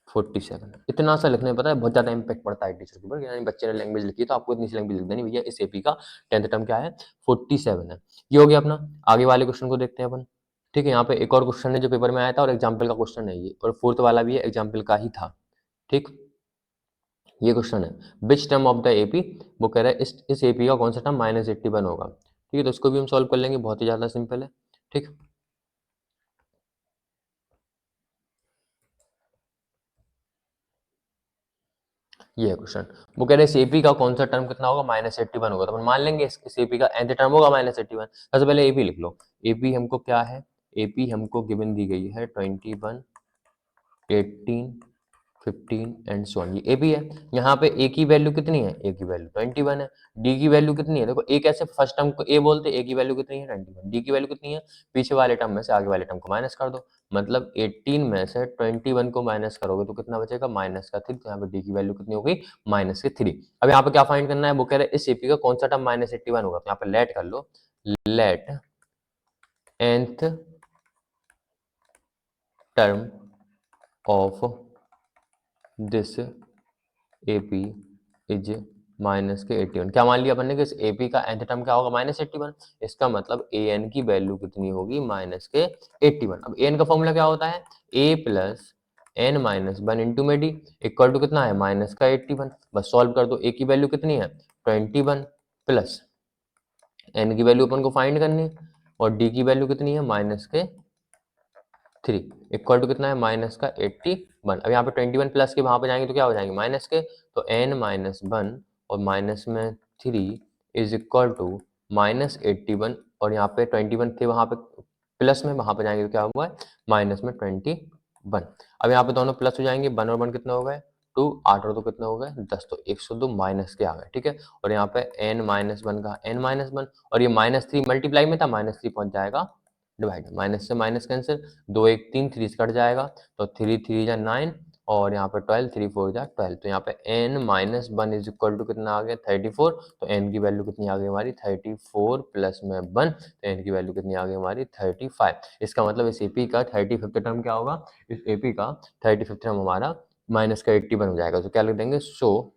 47। इतना सा लिखने में पता है बहुत ज्यादा इम्पैक्ट पड़ता है टीचर के ऊपर, यानी बच्चे ने लैंग्वेज लिखी है तो आपको इतनी सी लैंग्वेज लिख देनी भैया इस एपी का 10th टर्म क्या है 47 है। ये हो गया अपना। आगे वाले क्वेश्चन को देखते हैं अपन। ठीक है, यहाँ पे एक और क्वेश्चन है जो पेपर में आया था और एग्जाम्पल का क्वेश्चन है ये, और फोर्थ वाला भी है एग्जाम्पल का ही था। ठीक, ये क्वेश्चन है which term of the AP, वो कह रहा है इस एपी का कौन सा टर्म -81 होगा। ठीक है, तो इसको भी हम सॉल्व कर लेंगे, बहुत ही ज्यादा सिंपल है। ठीक, ये है क्वेश्चन। वो कह रहे हैं सीपी का कौन सा टर्म कितना होगा -81 होगा, तो अपन मान लेंगे सीपी का nth टर्म होगा -81। सबसे पहले एपी लिख लो। एपी हमको क्या है, एपी हमको गिवन दी गई है 21 18 15 एंड सो ऑन, ये ए बी है। यहाँ पे ए की वैल्यू कितनी है, ए की वैल्यू 21 है, डी की वैल्यू कितनी है, देखो ए कैसे फर्स्ट टर्म को ए बोलते, ए की वैल्यू कितनी है 21, डी की वैल्यू कितनी है, पीछे वाले टर्म में से आगे वाले टर्म को माइनस कर दो, मतलब 18 में से 21 को माइनस करोगे तो कितना बचेगा -3। तो यहाँ पे डी की वैल्यू कितनी हो गई -3। अब यहाँ पे क्या फाइंड करना है, वो कह रहे हैं इस एपी का कौन सा टर्म -81 होगा, तो यहाँ पे लेट कर लो, let nth term of this AP is -81। क्या मान लिया अपन ने कि इस एपी का nth टर्म क्या होगा -81। इसका मतलब ए एन की वैल्यू कितनी होगी -81। अब ए एन का फॉर्मूला क्या होता है, A plus N minus one into में डी इक्वल टू कितना है -81। बस सॉल्व कर दो, ए की वैल्यू कितनी है 21 प्लस एन की वैल्यू अपन को फाइंड करनी है और डी की वैल्यू कितनी है -3 इक्वल टू कितना है -81। अब यहाँ पे 21 प्लस के वहां पे जाएंगे तो क्या हो जाएंगे माइनस के, तो n-1 और माइनस में 3 इज इक्वल टू -81, और यहाँ पे 21 थे वहां पे प्लस में, वहां पे जाएंगे तो क्या हुआ है -21। अब यहाँ पे दोनों प्लस हो जाएंगे, 1 और 1 कितना हो गए 2, 8 और 2 कितने हो गए 10, तो 102 माइनस के आ गए। ठीक है, और यहाँ पे n-1 का n-1 और ये -3 मल्टीप्लाई में था, -3 पहुंच जाएगा डिवाइड, माइनस से माइनस कैंसिल, 2 1 3 3 से कट जाएगा, तो 3 3 जा 9 और यहाँ पे 12 3 4 जा 12, तो यहाँ पे n-1 इज इक्वल टू कितना आ गया 34। तो n की वैल्यू कितनी आ गई हमारी 34 प्लस में 1, तो n की वैल्यू कितनी आ गई हमारी 35। इसका मतलब इस एपी का 35th टर्म क्या होगा, इस एपी का 35th टर्म हमारा -81 हो जाएगा। तो क्या लिख देंगे, सो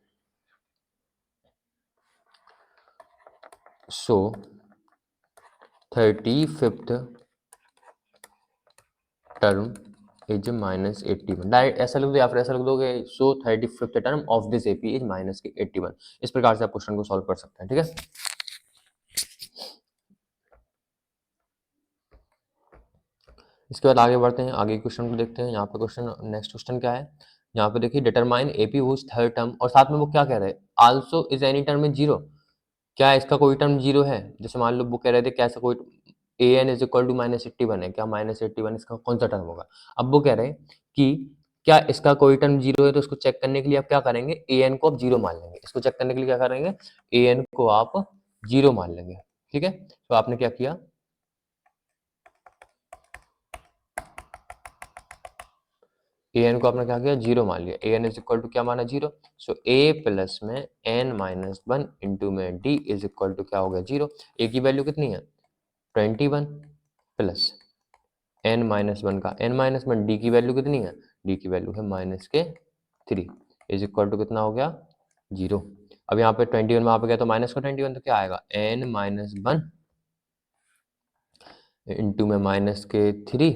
35th टर्म इज -81। डायरेक्ट ऐसा लिख दो या फिर ऐसा लिख दोगे, सो 35th term of this AP is -81। इस प्रकार से आप क्वेश्चन को सॉल्व कर सकते हैं। ठीक है, इसके बाद आगे बढ़ते हैं, आगे क्वेश्चन को देखते हैं। यहाँ पे क्वेश्चन नेक्स्ट क्वेश्चन क्या है, यहाँ पे देखिए determine AP whose third term, और साथ में वो क्या कह रहे हैं, also is any term is zero, क्या इसका कोई टर्म जीरो है, जैसे मान लो वो कह रहे थे कैसा कोई ए एन इज इक्वल टू -81 है, क्या -81 इसका कौन सा टर्म होगा। अब वो कह रहे हैं कि क्या इसका कोई टर्म जीरो है, तो इसको चेक करने के लिए आप क्या करेंगे, ए एन को आप जीरो मान लेंगे, इसको चेक करने के लिए क्या करेंगे, ए एन को आप जीरो मान लेंगे। ठीक है, तो आपने क्या किया, ए एन को आपने क्या किया जीरो मान लिया, ए एन इज इक्वल टू क्या माना जीरो, सो ए प्लस में n-1 इंटू में डी इज इक्वल टू क्या हो गया जीरो। ए की वैल्यू कितनी है 21 प्लस n-1 का n-1 डी की वैल्यू कितनी है, डी की वैल्यू है -3 इज इक्वल टू कितना हो गया जीरो। अब यहाँ पे 21 वहां पे गया तो माइनस का 21, तो क्या आएगा n-1 इंटू में माइनस के 3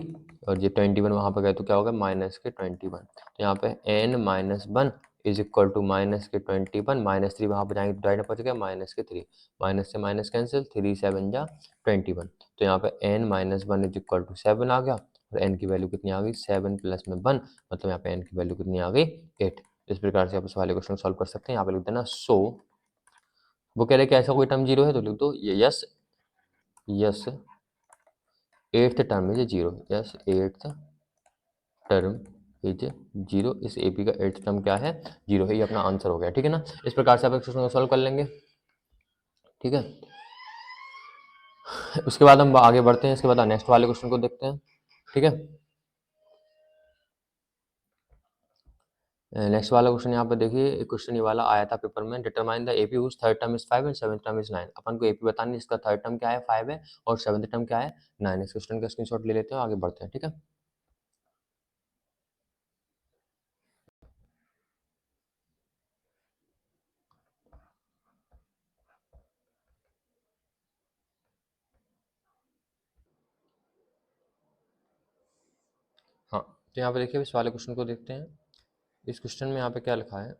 और ये 21 वहाँ पर गए तो क्या होगा माइनस के 21। तो यहाँ पे n minus 1 is equal to minus के 21 माइनस 3 वहाँ पर जाएंगे तो डायरेक्ट पहुँच गया माइनस के 3 माइनस से माइनस कैंसिल 3 7 जा 21। तो यहाँ पे n minus 1 is equal to 7 आ गया और n की वैल्यू कितनी आ गई 7 प्लस में 1 मतलब यहाँ पे n की वैल्यू कितनी आ गई 8। इस प्रकार से आप इस वाले क्वेश्चन सॉल्व कर सकते हैं। यहाँ पे लिख देना सो वो कह रहे कि ऐसा कोई टर्म जीरो है तो लिख दो yes yes eighth term is zero yes eighth term is zero. इस एपी का एट्थ टर्म क्या है जीरो है। ये अपना आंसर हो गया ठीक है ना। इस प्रकार से आप क्वेश्चन को सॉल्व कर लेंगे ठीक है। उसके बाद हम आगे बढ़ते हैं। इसके बाद नेक्स्ट वाले क्वेश्चन को देखते हैं ठीक है। नेक्स्ट वाला क्वेश्चन यहाँ पे देखिए एक क्वेश्चन ये वाला आया था पेपर में। Determine the AP whose third term is 5 and seventh term is 9। अपन को एपी बतानी है इसका थर्ड टर्म क्या है 5 है और सेवंथ टर्म क्या है 9 है। इस क्वेश्चन का स्क्रीनशॉट ले लेते हैं आगे बढ़ते हैं ठीक है। हाँ तो यहाँ पे देखिए इस वाले क्वेश्चन को देखते हैं। इस क्वेश्चन में यहाँ पे क्या लिखा है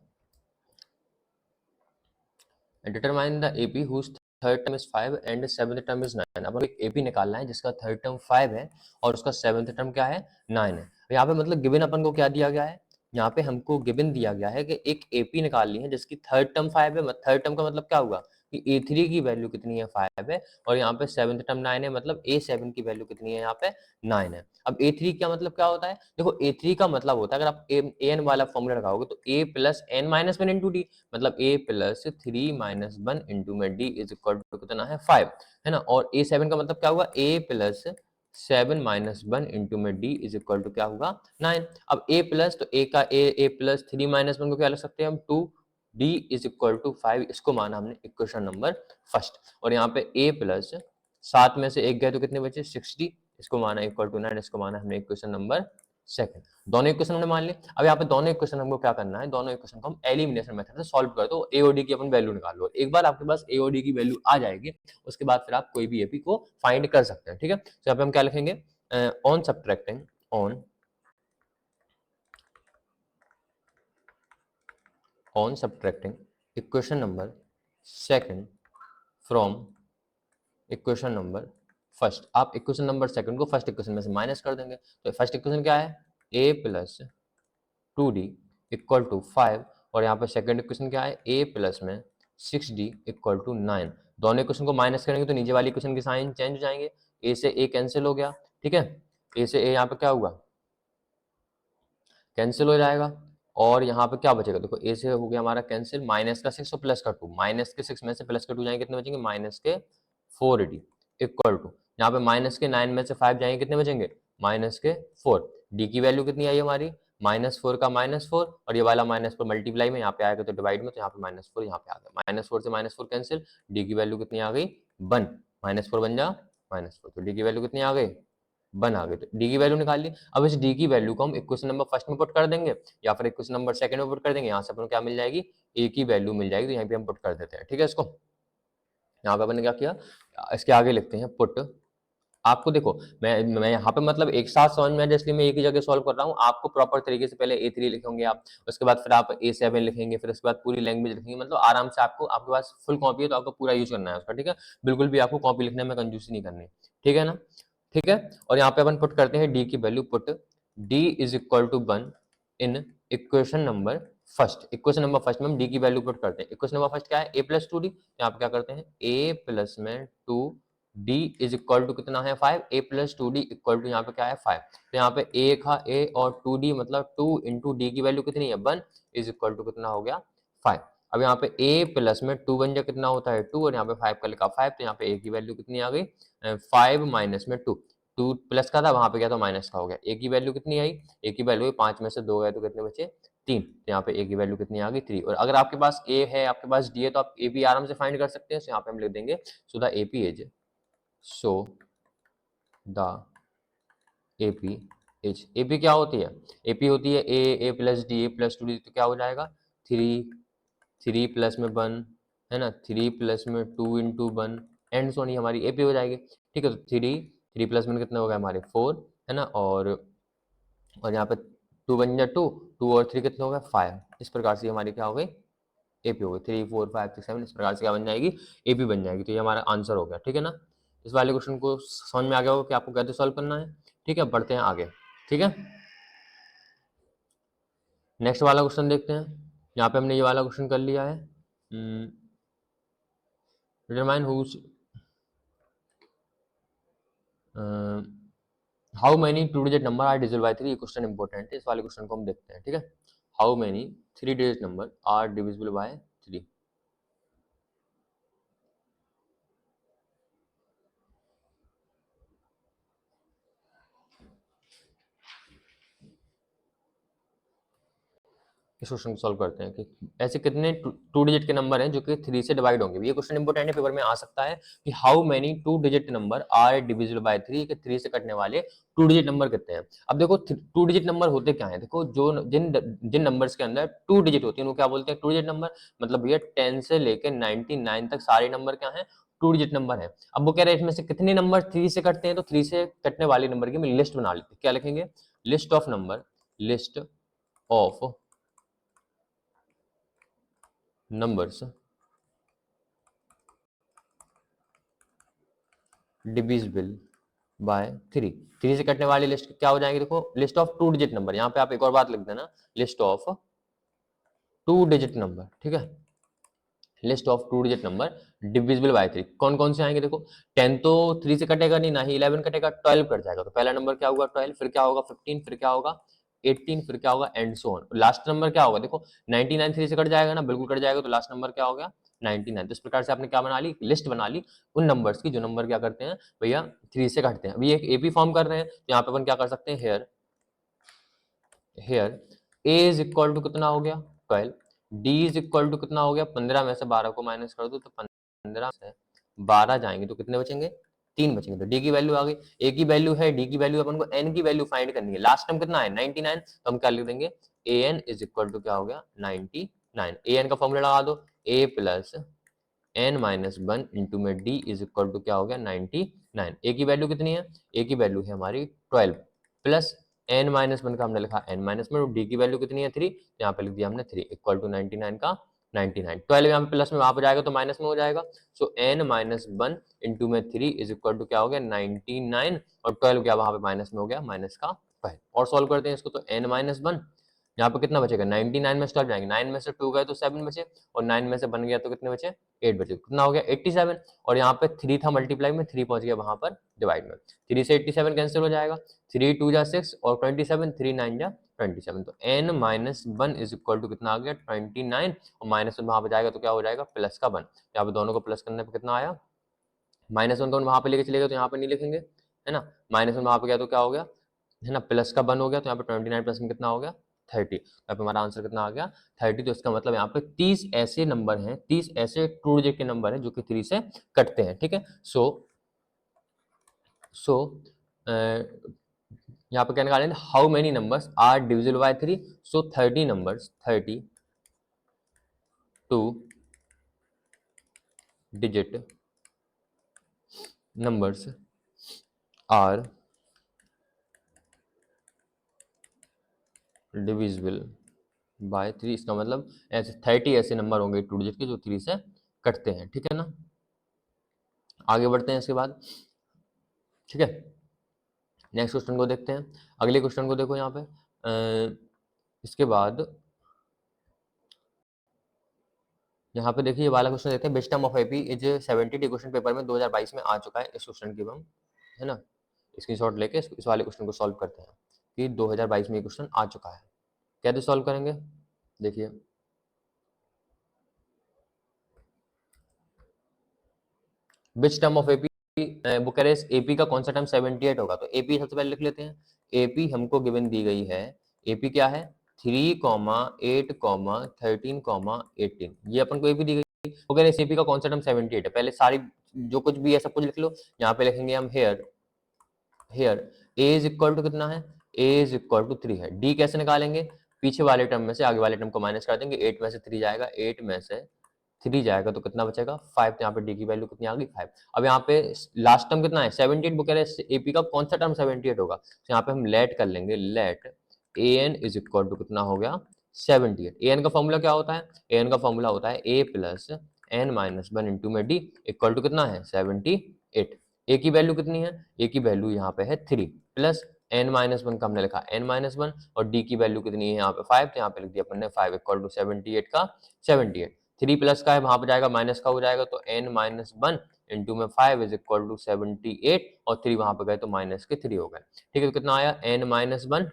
determine the AP whose third term is 5 and seventh term is 9। अपन एक एपी निकालना है जिसका थर्ड टर्म 5 है और उसका सेवंथ टर्म क्या है 9 है। यहाँ पे मतलब गिवन अपन को क्या दिया गया है यहाँ पे हमको गिवन दिया गया है कि एक एपी निकालनी है जिसकी थर्ड टर्म 5 है। थर्ड टर्म का मतलब क्या हुआ कि ए3 की वैल्यू कितनी है 5 है और यहाँ पे सेवंथ टर्म 9 है मतलब ए7 की वैल्यू कितनी है यहाँ पे 9 है। अब ए3 का मतलब क्या होता है देखो ए3 का मतलब होता है अगर आप एन वाला फॉर्मूला लगाओगे तो A plus N minus one into D मतलब a प्लस 3 माइनस 1 इंटू में d इज इक्वल टू कितना है 5 है ना। और a7 का मतलब क्या हुआ a प्लस 7 माइनस 1 इंटू में d इज इक्वल टू क्या होगा 9। अब a प्लस तो a का a प्लस 3 माइनस 1 को क्या लिख सकते हैं हम 2 d इज इक्वल टू 5। इसको माना हमने इक्वेशन नंबर फर्स्ट। और यहाँ पे a प्लस 7 में से एक गए तो कितने बचे 60 इसको माना इक्वल टू 9। इसको माना हमने इक्वेशन नंबर सेकंड। दोनों इक्वेशन हमने मान ली। अब यहाँ पे दोनों इक्वेशन हमको क्या करना है दोनों इक्वेशन को हम एलिमिनेशन मेथड से सॉल्व कर दो। एओडी की अपन वैल्यू निकाल लो। एक बार आपके पास एओडी की वैल्यू आ जाएगी उसके बाद फिर आप कोई भी एपी को फाइंड कर सकते हैं ठीक है। तो यहाँ पे हम क्या लिखेंगे on subtracting on subtracting equation number second from equation number first. आप इक्वेशन नंबर सेकंड को फर्स्ट इक्वेशन में से माइनस कर देंगे। तो फर्स्ट इक्वेशन क्या है A plus 2d equal to 5 और यहाँ पे सेकंड इक्वेशन क्या है a प्लस में 6d इक्वल टू 9। दोनों इक्वेशन को माइनस करेंगे तो नीचे वाली इक्वेशन के साइन चेंज हो जाएंगे। a से a कैंसिल हो गया ठीक है। a से a यहाँ पे क्या हुआ कैंसिल हो जाएगा और यहाँ पे क्या बचेगा देखो a से हो गया हमारा कैंसिल माइनस का 6 और प्लस का 2 माइनस के 6 में से प्लस के 2 जाएंगे कितने बचेंगे माइनस के 4d इक्वल टू यहाँ पे माइनस के 9 में से 5 जाएंगे कितने बचेंगे माइनस के 4। d की वैल्यू कितनी आई हमारी -4 का -4 और ये वाला -4 मल्टीप्लाई में यहाँ पे आएगा तो डिवाइड में तो यहाँ पे -4 यहाँ पे आ गया -4 से -4 कैंसिल d की वैल्यू कितनी आ गई 1 -4 बन जा -4 तो d की वैल्यू कितनी आ गई 1 आ गई। तो d की वैल्यू निकाल ली। अब इस d की वैल्यू को हम इक्वेशन नंबर फर्स्ट में पुट कर देंगे या फिर इक्वेशन नंबर सेकंड में पुट कर देंगे। यहाँ से अपन को क्या मिल जाएगी a की वैल्यू मिल जाएगी तो यहाँ पे हम पुट कर देते हैं ठीक है। इसको यहाँ पे अपन ने क्या किया इसके आगे लिखते हैं पुट। आपको देखो मैं यहाँ पे मतलब एक साथ समझ में आ जाए इसलिए मैं एक ही जगह सॉल्व कर रहा हूँ। आपको प्रॉपर तरीके से पहले A3 लिखेंगे आप उसके बाद फिर आप A7 लिखेंगे फिर उसके बाद पूरी लैंग्वेज लिखेंगे। मतलब आराम से आपको आपके पास फुल कॉपी है तो आपको पूरा यूज करना है उसका ठीक है। बिल्कुल भी आपको कॉपी लिखने में कंजूसी नहीं करनी ठीक है ना ठीक है। और यहाँ पे अपन पुट करते हैं डी की value put D is equal to 1 in equation number first. Equation number first में हम डी की वैल्यू पुट करते हैं। इक्वेशन नंबर फर्स्ट क्या है a प्लस 2d यहाँ पे क्या करते हैं a प्लस में 2 d इज इक्वल टू कितना है 5 a plus 2d equal to यहाँ पे क्या है 5। तो यहाँ पे a था a और 2d मतलब 2 इंटू डी की वैल्यू कितनी है 1 इज इक्वल टू कितना हो गया 5। अब यहाँ पे a प्लस में 2 बन जा कितना होता है 2 और यहाँ पे 5 का लिखा 5 तो यहाँ पे a की वैल्यू कितनी आ गई 5 माइनस में 2 प्लस का था वहां पे क्या था माइनस का हो गया। a की वैल्यू कितनी आई a की वैल्यू 5 में से 2 गए तो कितने बचे 3। तो यहाँ पे a की वैल्यू कितनी आ गई 3। और अगर आपके पास a है आपके पास d है तो आप a भी आराम से फाइंड कर सकते हैं। तो यहाँ पे हम लिख देंगे so the AP is so the AP is AP क्या होती है AP होती है a plus d a plus 2d तो क्या हो जाएगा 3 प्लस में 1 है ना 3 प्लस में 2 इंटू 1 एंड सोनी हमारी AP हो जाएगी ठीक है। तो 3 3 प्लस 1 कितने हो गए हमारे 4, है ना, और यहाँ पे 2 बन जाए 2, 2 और 3 कितने हो गए 5। इस प्रकार से हमारी क्या हो गई एपी हो गई, 3 4 5 6 7 इस प्रकार से क्या बन जाएगी एपी बन जाएगी। तो ये हमारा आंसर हो गया, ठीक है ना। इस वाले क्वेश्चन को समझ में आ गया होगा कि आपको कैसे सॉल्व करना है, ठीक है। बढ़ते हैं आगे, ठीक है। नेक्स्ट वाला क्वेश्चन देखते हैं। यहाँ पे हमने ये वाला क्वेश्चन कर लिया है। Determine whose how many 2 digit number are divisible by 3। ये क्वेश्चन इंपॉर्टेंट है, इस वाले क्वेश्चन को हम देखते हैं, ठीक है। How many 3 digit number are divisible by 3। इस क्वेश्चन को सॉल्व करते हैं कि ऐसे कितने 2 डिजिट के नंबर हैं जो कि 3 से डिवाइड होंगे। ये क्वेश्चन इंपॉर्टेंट है, पेपर में आ सकता है कि how many 2 digit number are divisible by 3, कि 3 से कटने वाले 2 डिजिट नंबर कितने हैं। अब देखो 2 डिजिट नंबर होते क्या हैं, देखो जो जिन नंबर्स के अंदर 2 डिजिट होती है उनको क्या बोलते हैं 2 डिजिट नंबर। मतलब भैया 10 से लेके 99 तक सारे नंबर क्या हैं 2 डिजिट नंबर है। अब वो कह रहे हैं इसमें से कितने नंबर 3 से कटते हैं, तो 3 से कटने वाले नंबर की हम लिस्ट बना लेते हैं। क्या लिखेंगे, list of number, list of numbers divisible by 3। 3 से कटने वाली लिस्ट क्या हो जाएंगे, देखो लिस्ट ऑफ 2 डिजिट नंबर। यहाँ पे आप एक और बात लिख देना, लिस्ट ऑफ 2 डिजिट नंबर, ठीक है। List of 2 digit number divisible by 3 कौन कौन से आएंगे, देखो 10 तो 3 से कटेगा नहीं, ना ही 11 कटेगा, 12 कट जाएगा। तो पहला नंबर क्या होगा 12, फिर क्या होगा 15, फिर क्या होगा 18, फिर क्या होगा and so on. Last number क्या होगा, देखो 99 3 से कट जाएगा ना, बिल्कुल कट जाएगा। तो लास्ट नंबर क्या हो गया 99। तो इस प्रकार से आपने क्या बना ली, लिस्ट बना ली उन नंबर्स की जो नंबर क्या करते हैं भैया 3 से कटते हैं। अभी एक एपी फॉर्म कर रहे हैं, तो यहाँ पे अपन क्या कर सकते हैं, here here A is equal to कितना हो गया 12, डी इज इक्वल टू कितना हो गया 15 में से 12 को माइनस कर दो तो 15 से 12 जाएंगे तो कितने बचेंगे 3 बचेंगे। तो डी की वैल्यू आ गई, ए की वैल्यू है, डी की वैल्यू अपन को एन की वैल्यू फाइंड करनी है। लास्ट टाइम कितना है 99, तो हम क्या लिख देंगे ए एन इज इक्वल टू क्या हो गया 99। ए एन का फॉर्मूला लगा दो, ए प्लस एन माइनस 1 इंटू में डी इज इक्वल टू क्या हो गया 99। ए की वैल्यू कितनी है, ए की वैल्यू है हमारी 12 प्लस एन माइनस 1 का हमने लिखा एन माइनस 1, डी की वैल्यू कितनी है 3, यहाँ पे लिख दिया हमने 3 इक्वल टू 99 का 99। 12 यहाँ पे प्लस में वहां पर जाएगा तो माइनस में हो जाएगा। सो एन माइनस 1 इंटू में 3 इज इक्वल टू क्या हो गया 99, और 12 क्या वहां पे माइनस में हो गया माइनस का 5। और सॉल्व करते हैं इसको, तो एन माइनस 1 यहाँ पे कितना बचेगा 99 में स्टॉप जाएंगे, 9 में से 2 गए तो 7 बचे, और 9 में से बन गया तो कितने बचे 8 बचे, कितना हो गया 87। और यहाँ पे 3 था मल्टीप्लाई में, 3 पहुंच गया वहां पर डिवाइड में, 3 से 87 कैंसिल हो जाएगा, 3 2 जा 6 और 27, 3 9 जा 27। तो n minus 1 is equal to कितना आ गया 29, और माइनस 1 वहां पे जाएगा तो क्या हो जाएगा प्लस का 1। यहाँ पे दोनों को प्लस करने पे कितना आया, माइनस 1 को वहां पे लेके चलेगा तो यहाँ पे नहीं लिखेंगे, है ना। माइनस 1 वहां पे गया तो क्या हो गया, है ना, प्लस का 1 हो गया, तो यहाँ पे 29 प्लस में कितना हो गया 30। यहाँ पे हमारा आंसर कितना आ गया 30। तो इसका मतलब यहाँ पे 30 ऐसे नंबर हैं, 30 ऐसे 2 डिजिट के नंबर हैं जो कि 3 से कटते हैं, ठीक है। सो यहाँ पे क्या निकालेंगे, how many numbers are divisible by 3। So 30 numbers, 32 digit numbers are divisible by 3। इसका मतलब ऐसे 30 ऐसे नंबर होंगे 2 डिजिट के जो 3 से कटते हैं, ठीक है ना। आगे बढ़ते हैं इसके बाद, ठीक है। नेक्स्ट क्वेश्चन को देखते हैं। अगले क्वेश्चन को देखो यहाँ पे इसके बाद यहाँ पे देखिए ये वाला क्वेश्चन देखते हैं, wisdom of AP is 70 question paper में 2022 में आ चुका है। इस क्वेश्चन की हम, है ना, स्क्रीनशॉट लेके इस वाले क्वेश्चन को सॉल्व करते हैं कि 2022 में ये क्वेश्चन आ चुका है। कैसे सॉल्व करेंगे, देखिए विच टर्म ऑफ एपी, वो कह रहे हैं एपी का कौन सा टर्म 78 होगा। तो एपी सबसे पहले लिख लेते हैं। एपी हमको गिवन दी गई है, एपी क्या है 3, 8, 13, 18, ये अपन को एपी दी गई। वो कह रहे हैं एपी का कौन सा टर्म 78 है। पहले सारी जो कुछ भी है सब कुछ लिख लो। यहाँ पे लिखेंगे हम here, here A is equal to कितना है, ए इज इक्वल टू 3 है। डी कैसे निकालेंगे, पीछे वाले टर्म में से आगे वाले टर्म को माइनस कर देंगे, 8 में से 3 जाएगा, 8 में से 3 जाएगा तो कितना बचेगा 5, तो यहाँ पे डी की वैल्यू कितनी आ गई 5। अब यहाँ पे लास्ट टर्म कितना है 78, वो कह रहे हैं एपी का कौन सा टर्म 78 होगा, तो यहाँ पे हम लेट कर लेंगे, let A N is equal to कितना हो गया 78। ए एन का फॉर्मूला क्या होता है, ए एन का फॉर्मूला होता है A plus N minus one into में डी इक्वल टू कितना है 78। ए की वैल्यू कितनी है, ए की वैल्यू यहाँ पे है 3 प्लस एन माइनस वन का हमने लिखा एन माइनस वन, और डी की वैल्यू कितनी है यहाँ पे 5, तो यहाँ पे लिख दिया अपन ने 5 इक्वल टू 78 का 78। 3 प्लस का है वहां पे जाएगा माइनस का हो जाएगा, तो एन माइनस वन इंटू में 5 इज इक्वल टू 78, और 3 वहां पे गए तो माइनस के 3 हो गए। ठीक है, तो कितना आया N minus one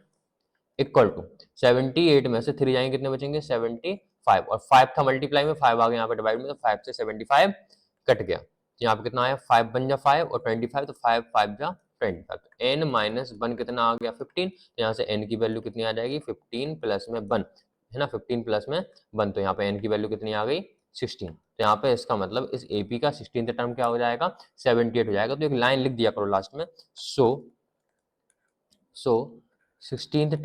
equal to 78 में से 3 जाएंगे कितने बचेंगे 75, और 5 था मल्टीप्लाई में 5 आ गया यहाँ पे डिवाइड में, तो 5 से 75 कट गया, तो यहाँ पे कितना आया 5 बन जा 5 और 25, तो 5 5 जा 25, तो एन माइनस वन कितना आ गया 15, तो यहाँ से एन की वैल्यू कितनी आ जाएगी 15 प्लस में वन, है ना 15 प्लस में वन, तो यहाँ पे एन की वैल्यू कितनी आ गई 16। तो यहाँ पे इसका मतलब इस एपी का 16th टर्म क्या हो जाएगा 78 हो जाएगा, तो एक लाइन लिख दिया करो लास्ट में, सो 16th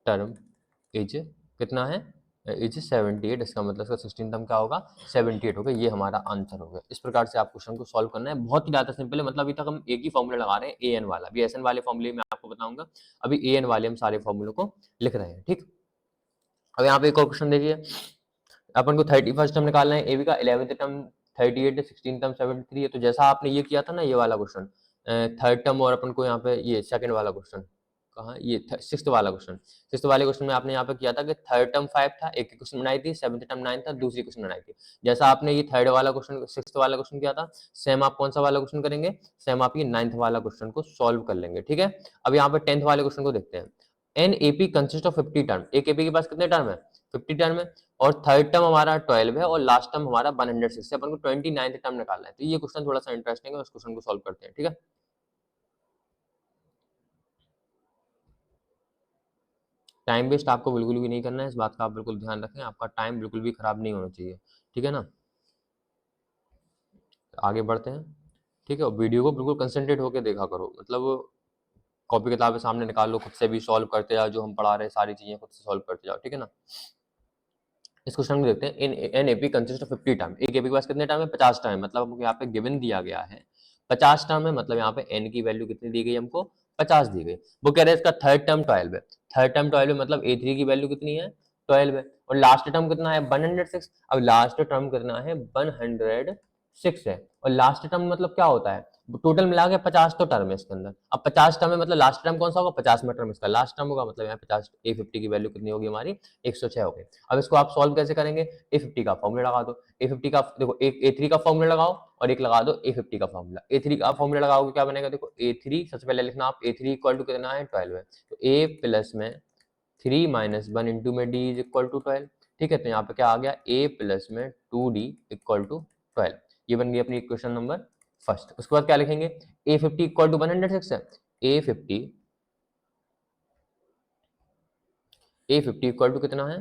टर्म इज कितना है इज 78, इसका मतलब इसका 16th टर्म क्या होगा 78 होगा, ये हमारा आंसर होगा। इस प्रकार से आप क्वेश्चन को सॉल्व करना है, बहुत ही ज्यादा सिंपल है, मतलब अभी तक हम एक ही फॉर्मूला लगा रहे हैं ए एन वाला, अभी एस एन वाले फॉर्मूले में आपको बताऊंगा, अभी ए एन वाले हम सारे फॉर्मूलों को लिख रहे हैं। ठीक, अब यहाँ पे एक और क्वेश्चन देखिए, अपन को 31st टर्म निकालना है, एबी का 11th टर्म 38 है, 16th टर्म 73 है, तो जैसा आपने ये किया था ना ये वाला क्वेश्चन थर्ड टर्म, और अपन को यहाँ पे ये सेकंड वाला क्वेश्चन कहाँ ये सिक्स्थ वाला क्वेश्चन, सिक्स्थ वाले क्वेश्चन में आपने यहाँ पे किया था कि थर्ड टर्म 5 था, एक क्वेश्चन बनाई थी, 7th टर्म 9 था, दूसरी क्वेश्चन बनाई थी। जैसा आपने ये थर्ड वाला क्वेश्चन सिक्स्थ वाला क्वेश्चन किया था, सेम आप कौन सा वाला क्वेश्चन करेंगे, सेम आप ये 9th वाला क्वेश्चन को सॉल्व कर लेंगे। ठीक है, अब यहाँ पे 10th वाले क्वेश्चन को देखते हैं। An AP consist of 50 term, एक एपी के पास कितने टर्म है 50 टर्म है, और थर्ड टर्म हमारा 12 है, और लास्ट टर्म हमारा 106 है, अपन को 29th टर्म निकालना है, तो ये क्वेश्चन थोड़ा सा इंटरेस्टिंग है, उस क्वेश्चन को सॉल्व करते हैं। ठीक है, टाइम वेस्ट आपको बिल्कुल भी नहीं करना है, इस बात का आप बिल्कुल ध्यान रखें, आपका टाइम बिल्कुल भी खराब नहीं होना चाहिए। ठीक है ना, आगे बढ़ते हैं। ठीक है, और वीडियो को बिल्कुल कंसंट्रेट होकर देखा करो, मतलब कॉपी किताबें सामने निकाल लो, खुद से भी सॉल्व करते जाओ, जो हम पढ़ा रहे हैं सारी चीजें खुद से सॉल्व करते जाओ। ठीक है ना, इस क्वेश्चन को देखते हैं। In an AP consist of 50 term, एक एपी के पास कितने टर्म है 50 टर्म है, मतलब हमको यहाँ पे गिवन दिया गया है 50 टर्म है, मतलब यहाँ पे एन की वैल्यू कितनी दी गई हमको 50 दी गई। वो कह रहे हैं इसका थर्ड टर्म 12 है, थर्ड टर्म 12 है, मतलब ए3 की वैल्यू कितनी है 12 है, और लास्ट टर्म कितना है 106। अब लास्ट टर्म कितना है 106 है, और लास्ट टर्म मतलब क्या होता है टोटल मिला के 50 तो टर्म है इसके अंदर। अब 50 टर्म है मतलब लास्ट टर्म कौन सा होगा 50वां टर्म इसका लास्ट टर्म होगा, मतलब यहाँ 50 A50 की वैल्यू कितनी होगी हमारी 106 हो गई। अब इसको आप सॉल्व कैसे करेंगे, A50 का फॉर्मूला लगा दो, A50 का देखो एक A3 का फॉर्मूला लगाओ और एक लगा दो A50 का फॉर्मूला। A3 का फॉर्मूला लगाओगे क्या बनेगा, देखो A3 सबसे पहले लिखना आप A3 इक्वल टू कितना है 12 है, तो A प्लस में 3 माइनस 1 इंटू में D इज इक्वल टू 12। ठीक है, तो यहाँ पे क्या आ गया A प्लस में 2D इक्वल टू 12, ये बन गई अपनी इक्वेशन नंबर फर्स्ट। उसके बाद क्या लिखेंगे A50 इक्वल टू 106 है, A50 इक्वल टू कितना है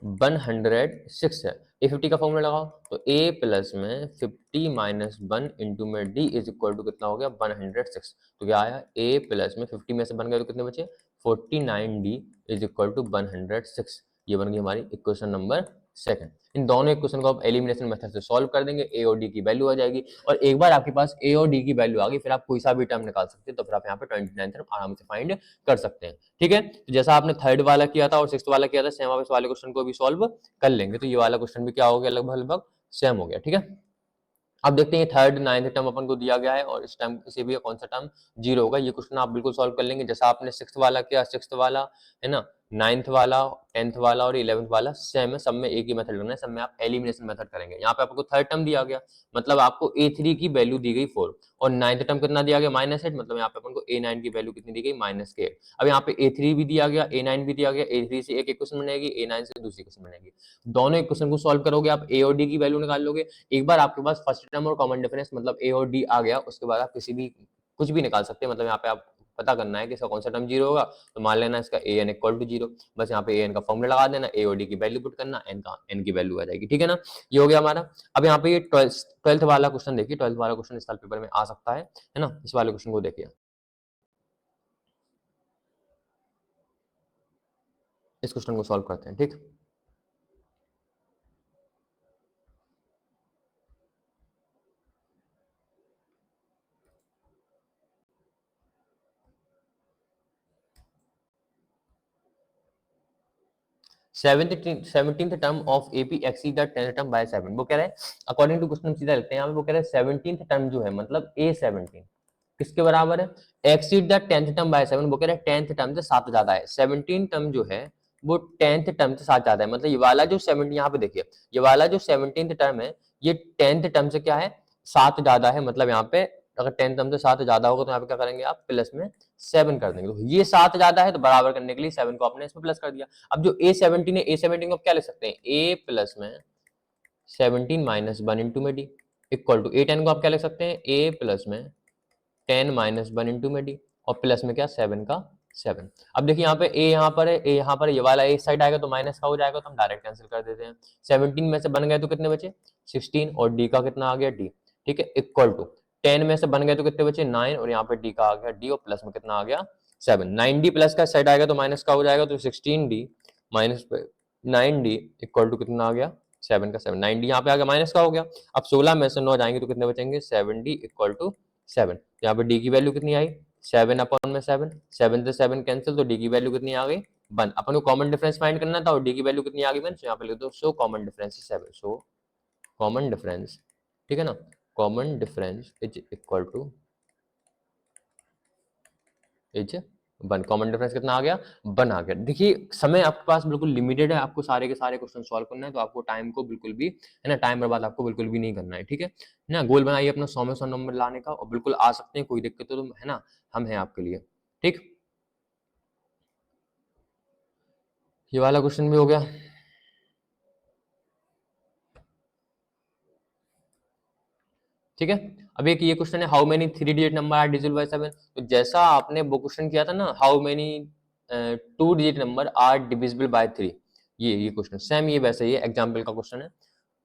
106 है, A50 का फॉर्मूला लगाओ, तो A प्लस में 50 माइनस 1 इंटू में D इज इक्वल टू कितना हो गया 106, तो क्या आया A प्लस में 50 में से बन गए तो कितने बचे 49D इज इक्वल टू 106, ये बन गई हमारी इक्वेशन नंबर सेकंड। इन दोनों इक्वेशन को आप एलिमिनेशन मेथड से सॉल्व कर देंगे, ए और डी की वैल्यू आ जाएगी, और एक बार आपके पास ए और डी की वैल्यू आ गई फिर आप कोई सा भी टर्म निकाल सकते हैं, तो फिर आप यहाँ पे 29 टर्म आराम से फाइंड कर सकते हैं। ठीक है, तो जैसा आपने थर्ड वाला किया था और सिक्स्थ वाला किया था सेम आप इस वाले क्वेश्चन को भी सॉल्व कर लेंगे, तो ये वाला क्वेश्चन भी क्या हो गया लगभग लगभग सेम हो गया। ठीक है, अब देखते हैं थर्ड नाइन्थ टर्म अपन को दिया गया है, और इस टाइम से भी कौन सा टर्म जीरो होगा, ये क्वेश्चन आप बिल्कुल सॉल्व कर लेंगे, जैसा आपने सिक्स्थ वाला किया, सिक्स्थ वाला है ना, नाइन्थ वाला, 10th वाला और 11th वाला सेम है, सब में एक ही मेथड करना है, सब में आप एलिमिनेशन मेथड करेंगे। यहाँ पे आपको थर्ड टर्म दिया गया, मतलब आपको A3 की वैल्यू दी गई 4, और नाइन्थ टर्म कितना दिया गया -8, मतलब यहाँ पे अपन को A9 की वैल्यू कितनी दी गई -8। अब यहाँ पे A3 भी दिया गया, A9 भी दिया गया, A3 से एक इक्वेशन बनेगी, A9 से दूसरी इक्वेशन बनेगी, दोनों इक्वेशन को सॉल्व करोगे आप A और D की वैल्यू निकाल लोगे। एक बार आपके पास फर्स्ट टर्म और कॉमन डिफरेंस मतलब A और D आ गया, उसके बाद आप किसी भी कुछ भी निकाल सकते हैं, मतलब यहाँ पे आप पता करना है कि इसका कौन सा टर्म जीरो होगा, तो मान लेना इसका A n equal to zero, बस यहाँ पे A n का फॉर्मूला लगा देना, A और D की वैल्यू पुट करना, n की वैल्यू आ जाएगी। ठीक है ना, ये हो गया हमारा। अब यहाँ पे ये ट्वेल्थ वाला क्वेश्चन देखिए, ट्वेल्थ वाला क्वेश्चन इस साल पेपर में आ सकता है ना, इस वाले क्वेश्चन को देखिए, इस क्वेश्चन को सॉल्व करते हैं। ठीक, 17th term of AP exceed the 10th term by 7। वो कह रहे हैं अकॉर्डिंग टू क्वेश्चन सीधा लिखते हैं यहाँ पे, वो कह रहे हैं 17th टर्म जो है मतलब A17 किसके बराबर है, exceed the 10th term by 7। वो कह रहे हैं 10th टर्म से 7 ज्यादा है। 17 टर्म जो है वो 10th टर्म से 7 ज्यादा है, मतलब ये वाला जो 17 यहाँ पे देखिए, ये वाला जो 17th टर्म है ये 10th टर्म से क्या है 7 ज्यादा है। मतलब यहाँ पे अगर 10th टर्म से 7 ज्यादा होगा तो यहाँ पे क्या करेंगे आप प्लस में 7 कर देंगे। तो ये 7 ज्यादा है तो बराबर करने के लिए 7 को आपने इसमें प्लस कर दिया। अब जो A17 है A17 को आप क्या लिख सकते हैं, A प्लस में 17 माइनस 1 इंटू में डी इक्वल टू A10 को आप क्या लिख सकते हैं, A प्लस में 10 माइनस 1 इंटू में डी और प्लस में क्या 7 का 7। अब देखिए यहाँ पे A यहाँ पर है, A यहाँ पर ये वाला एक साइड आएगा तो माइनस का हो जाएगा तो हम डायरेक्ट कैंसिल कर देते हैं। 17 में से बन गए तो कितने बचे 16 और D का कितना आ गया D, ठीक है, इक्वल टू 10 में से बन गए तो कितने बचे 9 और यहाँ पे D का आ गया D और प्लस में कितना आ गया 7। 9D प्लस का साइड आएगा तो माइनस का हो जाएगा तो 16D minus 9D equal to कितना आ गया 7 का 7। 9D यहाँ पे आ गया माइनस का हो गया। अब 16 में से 9 जाएंगे तो कितने बचेंगे 7D इक्वल टू 7। यहाँ पे डी की वैल्यू कितनी आई 7 अपॉन में 7, 7 से 7 कैंसिल तो डी की वैल्यू कितनी आ गई 1। अपन को कॉमन डिफरेंस फाइंड करना था और डी की वैल्यू कितनी आ गई 1, तो यहाँ पे लिख दो so common difference is 7। So common difference, ठीक है ना, common difference is equal two is 1। Common difference कितना आ गया 1 आ गया। देखिए समय आपके पास बिल्कुल लिमिटेड है, आपको सारे के सारे क्वेश्चन सॉल्व करना है तो आपको टाइम को बिल्कुल भी है ना, टाइम बर्बाद आपको बिल्कुल भी नहीं करना है, ठीक है ना। गोल बनाइए अपना 100 में 100 नंबर लाने का और बिल्कुल आ सकते हैं, कोई दिक्कत तो है ना, हम हैं आपके लिए, ठीक। ये वाला क्वेश्चन भी हो गया, ठीक है। अब एक ये क्वेश्चन है how many 3 digit number are divisible by 7। तो जैसा आपने वो क्वेश्चन किया था ना how many 2 digit number are divisible by 3, ये क्वेश्चन सेम ये वैसे ही एग्जांपल का क्वेश्चन है।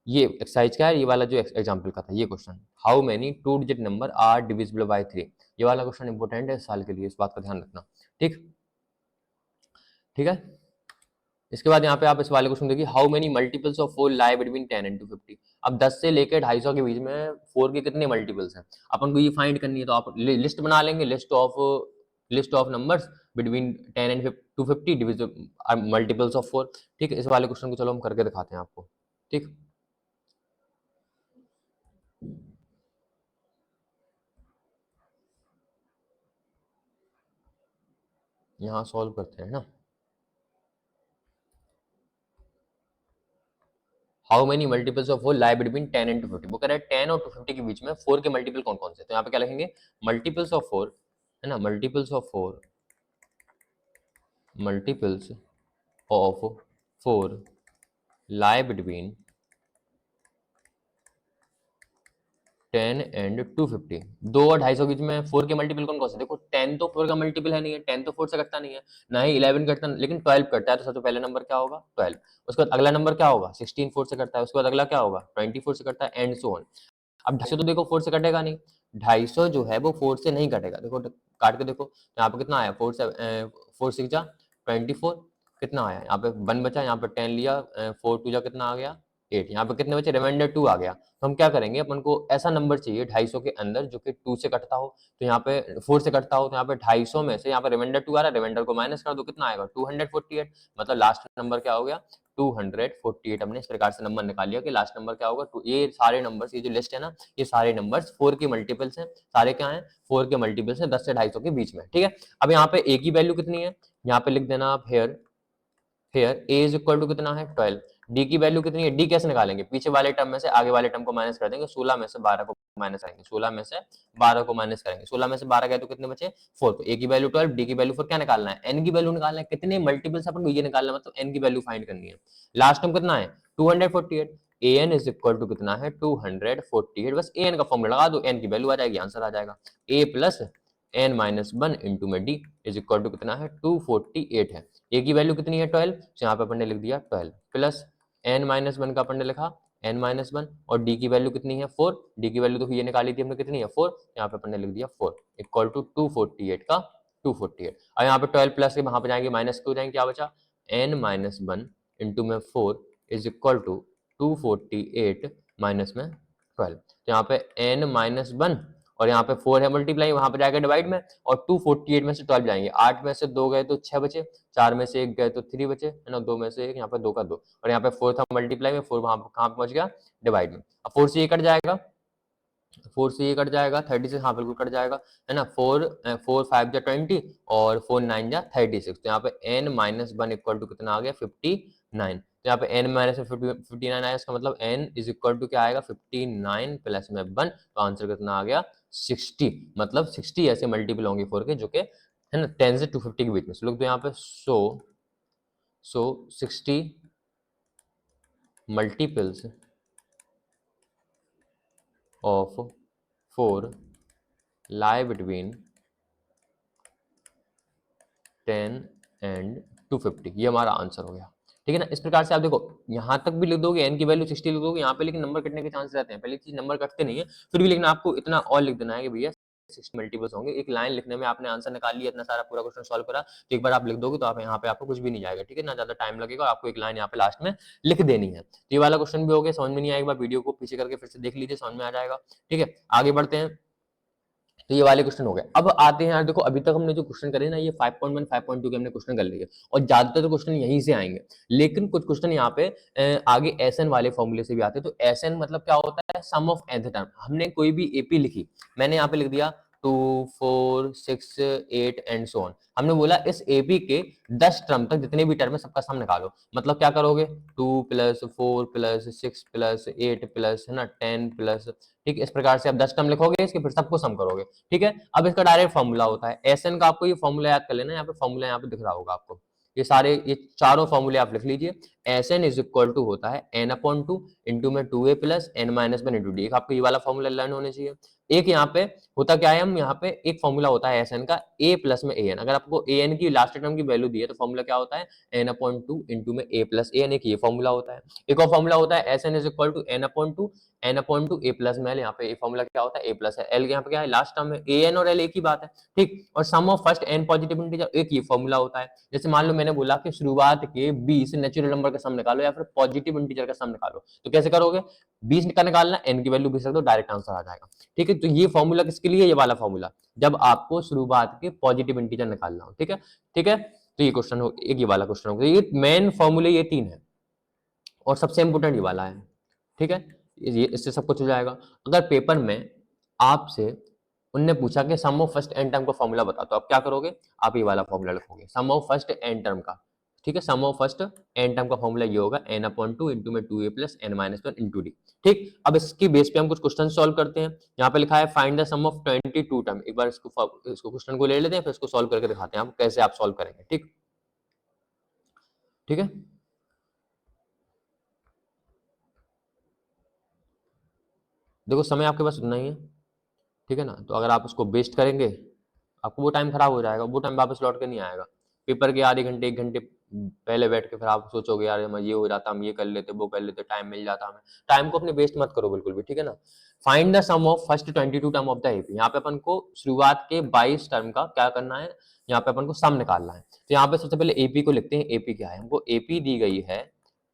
ये एक्सरसाइज का है, ये वाला जो एग्जांपल का था ये question, how many 2 digit number are divisible by 3। ये वाला क्वेश्चन इंपॉर्टेंट है इस साल के लिए, इस बात का ध्यान रखना, ठीक, ठीक है। इसके बाद यहाँ पे आप इस वाले क्वेश्चन देखिए how many multiples of 4 lie between 10 and 250। अब 10 से लेकर 250 के बीच में 4 के कितने मल्टीपल्स हैं अपन को ये फाइंड करनी है। तो आप लिस्ट बना लेंगे, list of numbers between 10 and 250 divisible multiples of 4, ठीक है। इस वाले क्वेश्चन को चलो हम करके दिखाते हैं आपको, ठीक। यहाँ सॉल्व करते हैं ना, how many multiples of 4 lie between 10 and 250। वो कह रहा है 10 और 250 के बीच में 4 के मल्टीपल कौन कौन से, तो यहाँ पे क्या लिखेंगे मल्टीपल्स ऑफ 4 है ना, multiples of 4, multiples of 4 lie between 10 and 250। 2 और 250 के बीच में 4 के मल्टीपल कौन कौन से, देखो 10 तो 4 का मल्टीपल है नहीं है, 10 तो 4 से कटता नहीं है, ना ही 11 कटता, लेकिन 12 कटता है। तो सबसे पहले नंबर क्या होगा 12, उसके बाद अगला नंबर क्या होगा 16 4 से कटता है, उसके बाद अगला क्या होगा 24 से कटता है एंड सो ऑन। अब 250 तो देखो 4 से कटेगा नहीं, 250 जो है वो 4 से नहीं कटेगा। देखो काट के देखो यहाँ पे कितना आया 4 से 4 6 जा 24, कितना आया यहाँ पे 1 बचा, यहाँ पे 10 लिया 4 2 जा कितना आ गया 8, यहाँ पे कितने बचे रिमाइंडर 2 आ गया। तो हम क्या करेंगे, अपन को ऐसा नंबर चाहिए 250 के अंदर जो कि 2 से कटता हो, तो यहाँ पे 4 से कटता हो, तो यहाँ पे 250 में से यहाँ पे रिमाइंडर 2 आ रहा है, रिमाइंडर को माइनस कर दो कितना आएगा 248, मतलब लास्ट नंबर क्या हो गया 248। हमने इस प्रकार से नंबर निकाल लिया कि लास्ट नंबर क्या होगा। ये सारे नंबर्स, ये जो लिस्ट है ना ये सारे नंबर्स 4 के मल्टीपल्स हैं, सारे क्या हैं 4 के मल्टीपल्स हैं 10 से 250 के बीच में, ठीक है। अब यहाँ पे ए की वैल्यू कितनी है, यहाँ पे लिख देना आप here A is equal to कितना है 12। डी की वैल्यू कितनी है, डी कैसे निकालेंगे, पीछे वाले टर्म में से आगे वाले टर्म को माइनस कर देंगे, 16 में से 12 को माइनस करेंगे, 16 में से 12 को माइनस करेंगे, 16 में से 12 गए तो कितने बचे 4। तो ए की वैल्यू 12, डी की वैल्यू 4, क्या निकालना है एन की वैल्यू निकालना है, कितने मल्टीपल्स अपन को ये निकालना है, मतलब एन की वैल्यू फाइंड करनी है। लास्ट टर्म कितना है 248, an इज इक्वल टू कितना है 248, बस an का फॉर्मूला लगा दो, n की वैल्यू आ जाएगी, आंसर आ जाएगा a plus n minus 1 into में d इज इक्वल टू कितना है 248 है। a की वैल्यू कितनी है 12, तो यहाँ पे अपन ने लिख दिया 12 प्लस n माइनस 1 का अपन ने लिखा n माइनस 1 और d की वैल्यू कितनी है 4, d की वैल्यू तो ये निकाली थी हमने कितनी है 4, यहाँ पे अपन ने लिख दिया 4 इक्वल टू 248 का 248। और यहाँ पे 12 प्लस के वहां पे जाएंगे माइनस के हो जाएंगे, क्या बचा n माइनस 1 इंटू में 4 इज इक्वल टू 248 माइनस में 12। तो यहाँ पे n माइनस 1 और यहाँ पे 4 है मल्टीप्लाई, वहां पे जाएगा डिवाइड में, और 248 में से 12 जाएंगे, 8 में से 2 गए तो 6 बचे, 4 में से 1 गए तो 3 बचे, है ना, 2 में से 1, यहाँ पे 2 का 2, और यहाँ पे 4 था मल्टीप्लाई में, 4 वहां कहाँ पहुंच गया, डिवाइड में। अब 4 से ये कट जाएगा, 4 से ये कट जाएगा, 30 से, हाँ बिल्कुल कट जाएगा, है ना, 4 5 जा 20 और 4 9 जा 36, तो यहाँ पे n माइनस 1 इक्वल टू कितना आ गया 59, तो यहाँ पे n माइनस 59 आया, इसका मतलब n इज इक्वल टू क्या आएगा 59 प्लस में 1, तो आंसर कितना आ गया 60, मतलब 60 ऐसे मल्टीपल होंगे 4 के जो कि है ना 10 से 250 के बीच में, लोग तो यहाँ पे 60 multiples of 4 lie between 10 and 250, ये हमारा आंसर हो गया। ठीक है ना, इस प्रकार से आप देखो यहां तक भी लिख दोगे, n की वैल्यू 60 लिख दोगे यहाँ पे, लेकिन नंबर कटने के चांस रहते हैं, पहली चीज नंबर कटते नहीं है, फिर भी लेकिन आपको इतना और लिख देना है कि भैया 60 मल्टीपल्स होंगे। एक लाइन लिखने में आपने आंसर निकाल लिया, इतना सारा पूरा क्वेश्चन सॉल्व करा, तो एक बार आप लिख दोगे तो आप यहाँ पे आपको कुछ भी नहीं जाएगा। ठीक है ना, ज्यादा टाइम लगेगा, और आपको एक लाइन यहाँ पे लास्ट में लिख देनी है। तो ये वाला क्वेश्चन भी हो गया, समझ में नहीं आएगा, वीडियो को पीछे करके फिर से देख लीजिए, समझ में आ जाएगा। ठीक है, आगे बढ़ते हैं। तो ये वाले क्वेश्चन हो गए। अब आते हैं यार, देखो अभी तक हमने जो क्वेश्चन करे ना, ये 5.1 5.2 के हमने क्वेश्चन कर लिए, और ज्यादातर तो क्वेश्चन यहीं से आएंगे, लेकिन कुछ क्वेश्चन यहाँ पे आगे एसएन वाले फॉर्मूले से भी आते हैं। तो एसएन मतलब क्या होता है, सम ऑफ nth टर्म। हमने कोई भी एपी लिखी, मैंने यहाँ पे लिख दिया 2 4 6 8 एंड सो ऑन, हमने बोला इस एपी के 10 टर्म तक जितने भी टर्म है सबका सम निकालो। मतलब क्या करोगे, 2 + 4 + 6 + 8 प्लस, है ना, 10 प्लस, ठीक है, इस प्रकार से आप 10 टर्म लिखोगे, इसके फिर सबको सम करोगे। ठीक है, अब इसका डायरेक्ट फॉर्मूला होता है एसएन का, आपको ये फॉर्मूला याद कर लेना, यहाँ पे फॉर्मूला यहाँ पे दिख रहा होगा आपको, ये सारे ये चारों फॉर्मूले आप लिख लीजिए। एसएन इज इक्वल टू होता है n/2 इंटू में 2a plus n-1 into D, आपको ये वाला फॉर्मूला लर्न होने चाहिए। एक यहाँ पे होता क्या है, हम यहाँ पे एक फॉर्मूला होता है एसएन का a प्लस में an, अगर आपको an की लास्ट टर्म की वैल्यू दी है तो फॉर्मूला क्या होता है n/2 इंटू में a प्लस an, एक ये फॉर्मूला होता है। एक और फॉर्मूला होता है SN is equal to n/2 a plus में l, यहाँ पे फॉर्मूला क्या होता है a प्लस है, l यहाँ पे क्या है लास्ट टर्म है, an और l एक ही बात है। ठीक, और sum of first n positive integer, एक ये फॉर्मूला होता है। जैसे मान लो मैंने बोला कि शुरुआत के 20 नेचुरल नंबर का सम निकालो या फिर पॉजिटिव इंटीजर का सम निकालो, तो कैसे करोगे, 20 का निकालना, n की वैल्यू 20 रख दो, डायरेक्ट आंसर आ जाएगा। ठीक है, तो ये फॉर्मूला किसके लिए, ये वाला फॉर्मूला जब आपको शुरुआत के पॉजिटिव इंटीजर निकालना हो। ठीक है, ठीक है, तो ये क्वेश्चन हो, एक ये वाला क्वेश्चन हो, ये मेन फॉर्मूले ये 3 है, और सबसे इंपोर्टेंट ये वाला है। ठीक है, ये इससे सब कुछ हो जाएगा। अगर पेपर में आपसे उनने पूछा कि सम ऑफ फर्स्ट एन टर्म का फॉर्मूला बता, तो आप क्या करोगे, आप ये वाला फॉर्मूला लिखोगे सम ऑफ फर्स्ट एन टर्म का। ठीक है, सम ऑफ फर्स्ट एन टर्म का फॉर्मूला ये होगा n/2 इंटू में 2a plus n-1 into D. ठीक, अब इसकी बेस पे हम कुछ क्वेश्चन सॉल्व करते हैं। यहाँ पे लिखा है find the sum of 22 term, एक बार इसको क्वेश्चन को ले लेते हैं, फिर इसको सॉल्व करके दिखाते हैं आपको कैसे आप सॉल्व करेंगे। ठीक, ठीक है, देखो समय आपके पास उतना ही है। ठीक है ना, तो अगर आप उसको वेस्ट करेंगे, आपको वो टाइम खराब हो जाएगा, वो टाइम वापस लौट के नहीं आएगा। पेपर के आधे घंटे 1 घंटे पहले बैठ के फिर आप सोचोगे यार मैं ये हो जाता, हम ये कर लेते, वो कर लेते, टाइम मिल जाता हमें। टाइम को अपने वेस्ट मत करो बिल्कुल भी। ठीक है ना, find the sum of first 22 term of the AP, यहाँ पे अपन को शुरुआत के 22 टर्म का क्या करना है, यहाँ पे अपन को सम निकालना है। तो यहाँ पे सबसे पहले एपी को लिखते हैं, एपी क्या है, हमको एपी दी गई है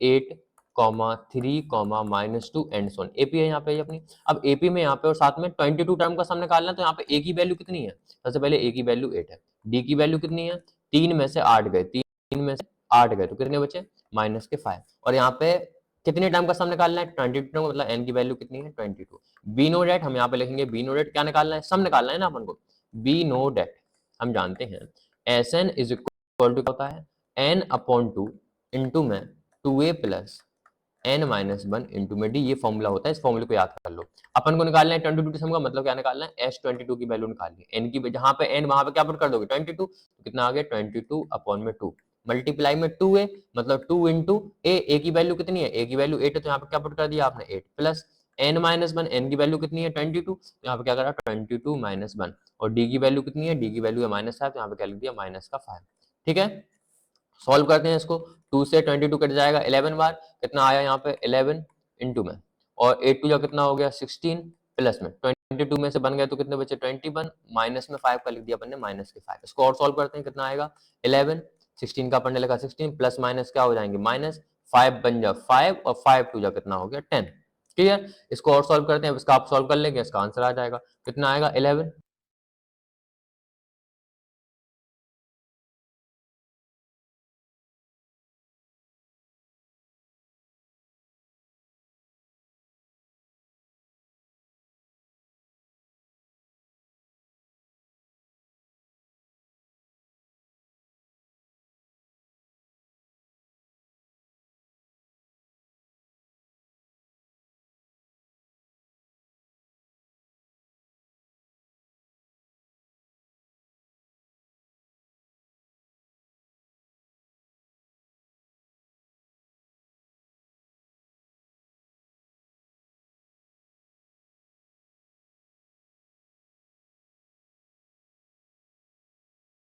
8, 3, -2 एंड सो ऑन, एपी है यहाँ पे अपनी। अब एपी में यहाँ पे और साथ में 22 टर्म का सम निकालना है, तो यहाँ पे ए की वैल्यू कितनी है, सबसे पहले ए की वैल्यू 8 है, डी की वैल्यू कितनी है, 3 में से 8 गए, 3 में से 8 गए तो कितने बचे -5, और यहाँ पे कितने टर्म का सम निकालना है 22 टर्म, मतलब एन की वैल्यू कितनी है 22। बी नो डेट, हम यहाँ पे लिखेंगे बी नो डेट, क्या निकालना है, सम निकालना है ना अपन को। बी नो डेट हम जानते हैं S N is equal to होता है n/2 इंटू में 2a प्लस n-1 इंटू में डी, ये फॉर्मूला होता है, इस फॉर्मूले को याद कर लो। अपन को निकालना है 22 सम का, मतलब क्या निकालना है s22 की वैल्यू निकालनी है, n की जहां पे n वहां पे क्या पुट कर दोगे 22, तो कितना आ गया 22/2 मल्टीप्लाई में 2a, मतलब 2 इंटू a की वैल्यू कितनी है, a की वैल्यू 8 है, तो यहाँ पे क्या पुट कर दिया आपने 8 प्लस n-1, n की वैल्यू कितनी है 22, तो यहाँ पे क्या करा 22 - 1, और d की वैल्यू कितनी है, d की वैल्यू है -5, तो यहाँ पे क्या लिख दिया -5। ठीक है, सॉल्व करते हैं इसको, 2 से 22 कट जाएगा 11 बार, कितना आया यहाँ पे 11 इंटू में, और 8 2 कितना हो गया 16, प्लस में 22 में से बन गया तो कितने बचे 21, माइनस में 5 का लिख दिया अपन ने -5। इसको और सॉल्व करते हैं, कितना आएगा 11, 16 का अपन ने लिखा 16, प्लस माइनस क्या हो जाएंगे -5 बन जा 5, और 5 2 जा कितना हो गया 10। क्लियर। इसको और सॉल्व करते हैं, इसका आप सॉल्व कर लेंगे, इसका आंसर आ जाएगा, कितना आएगा 11।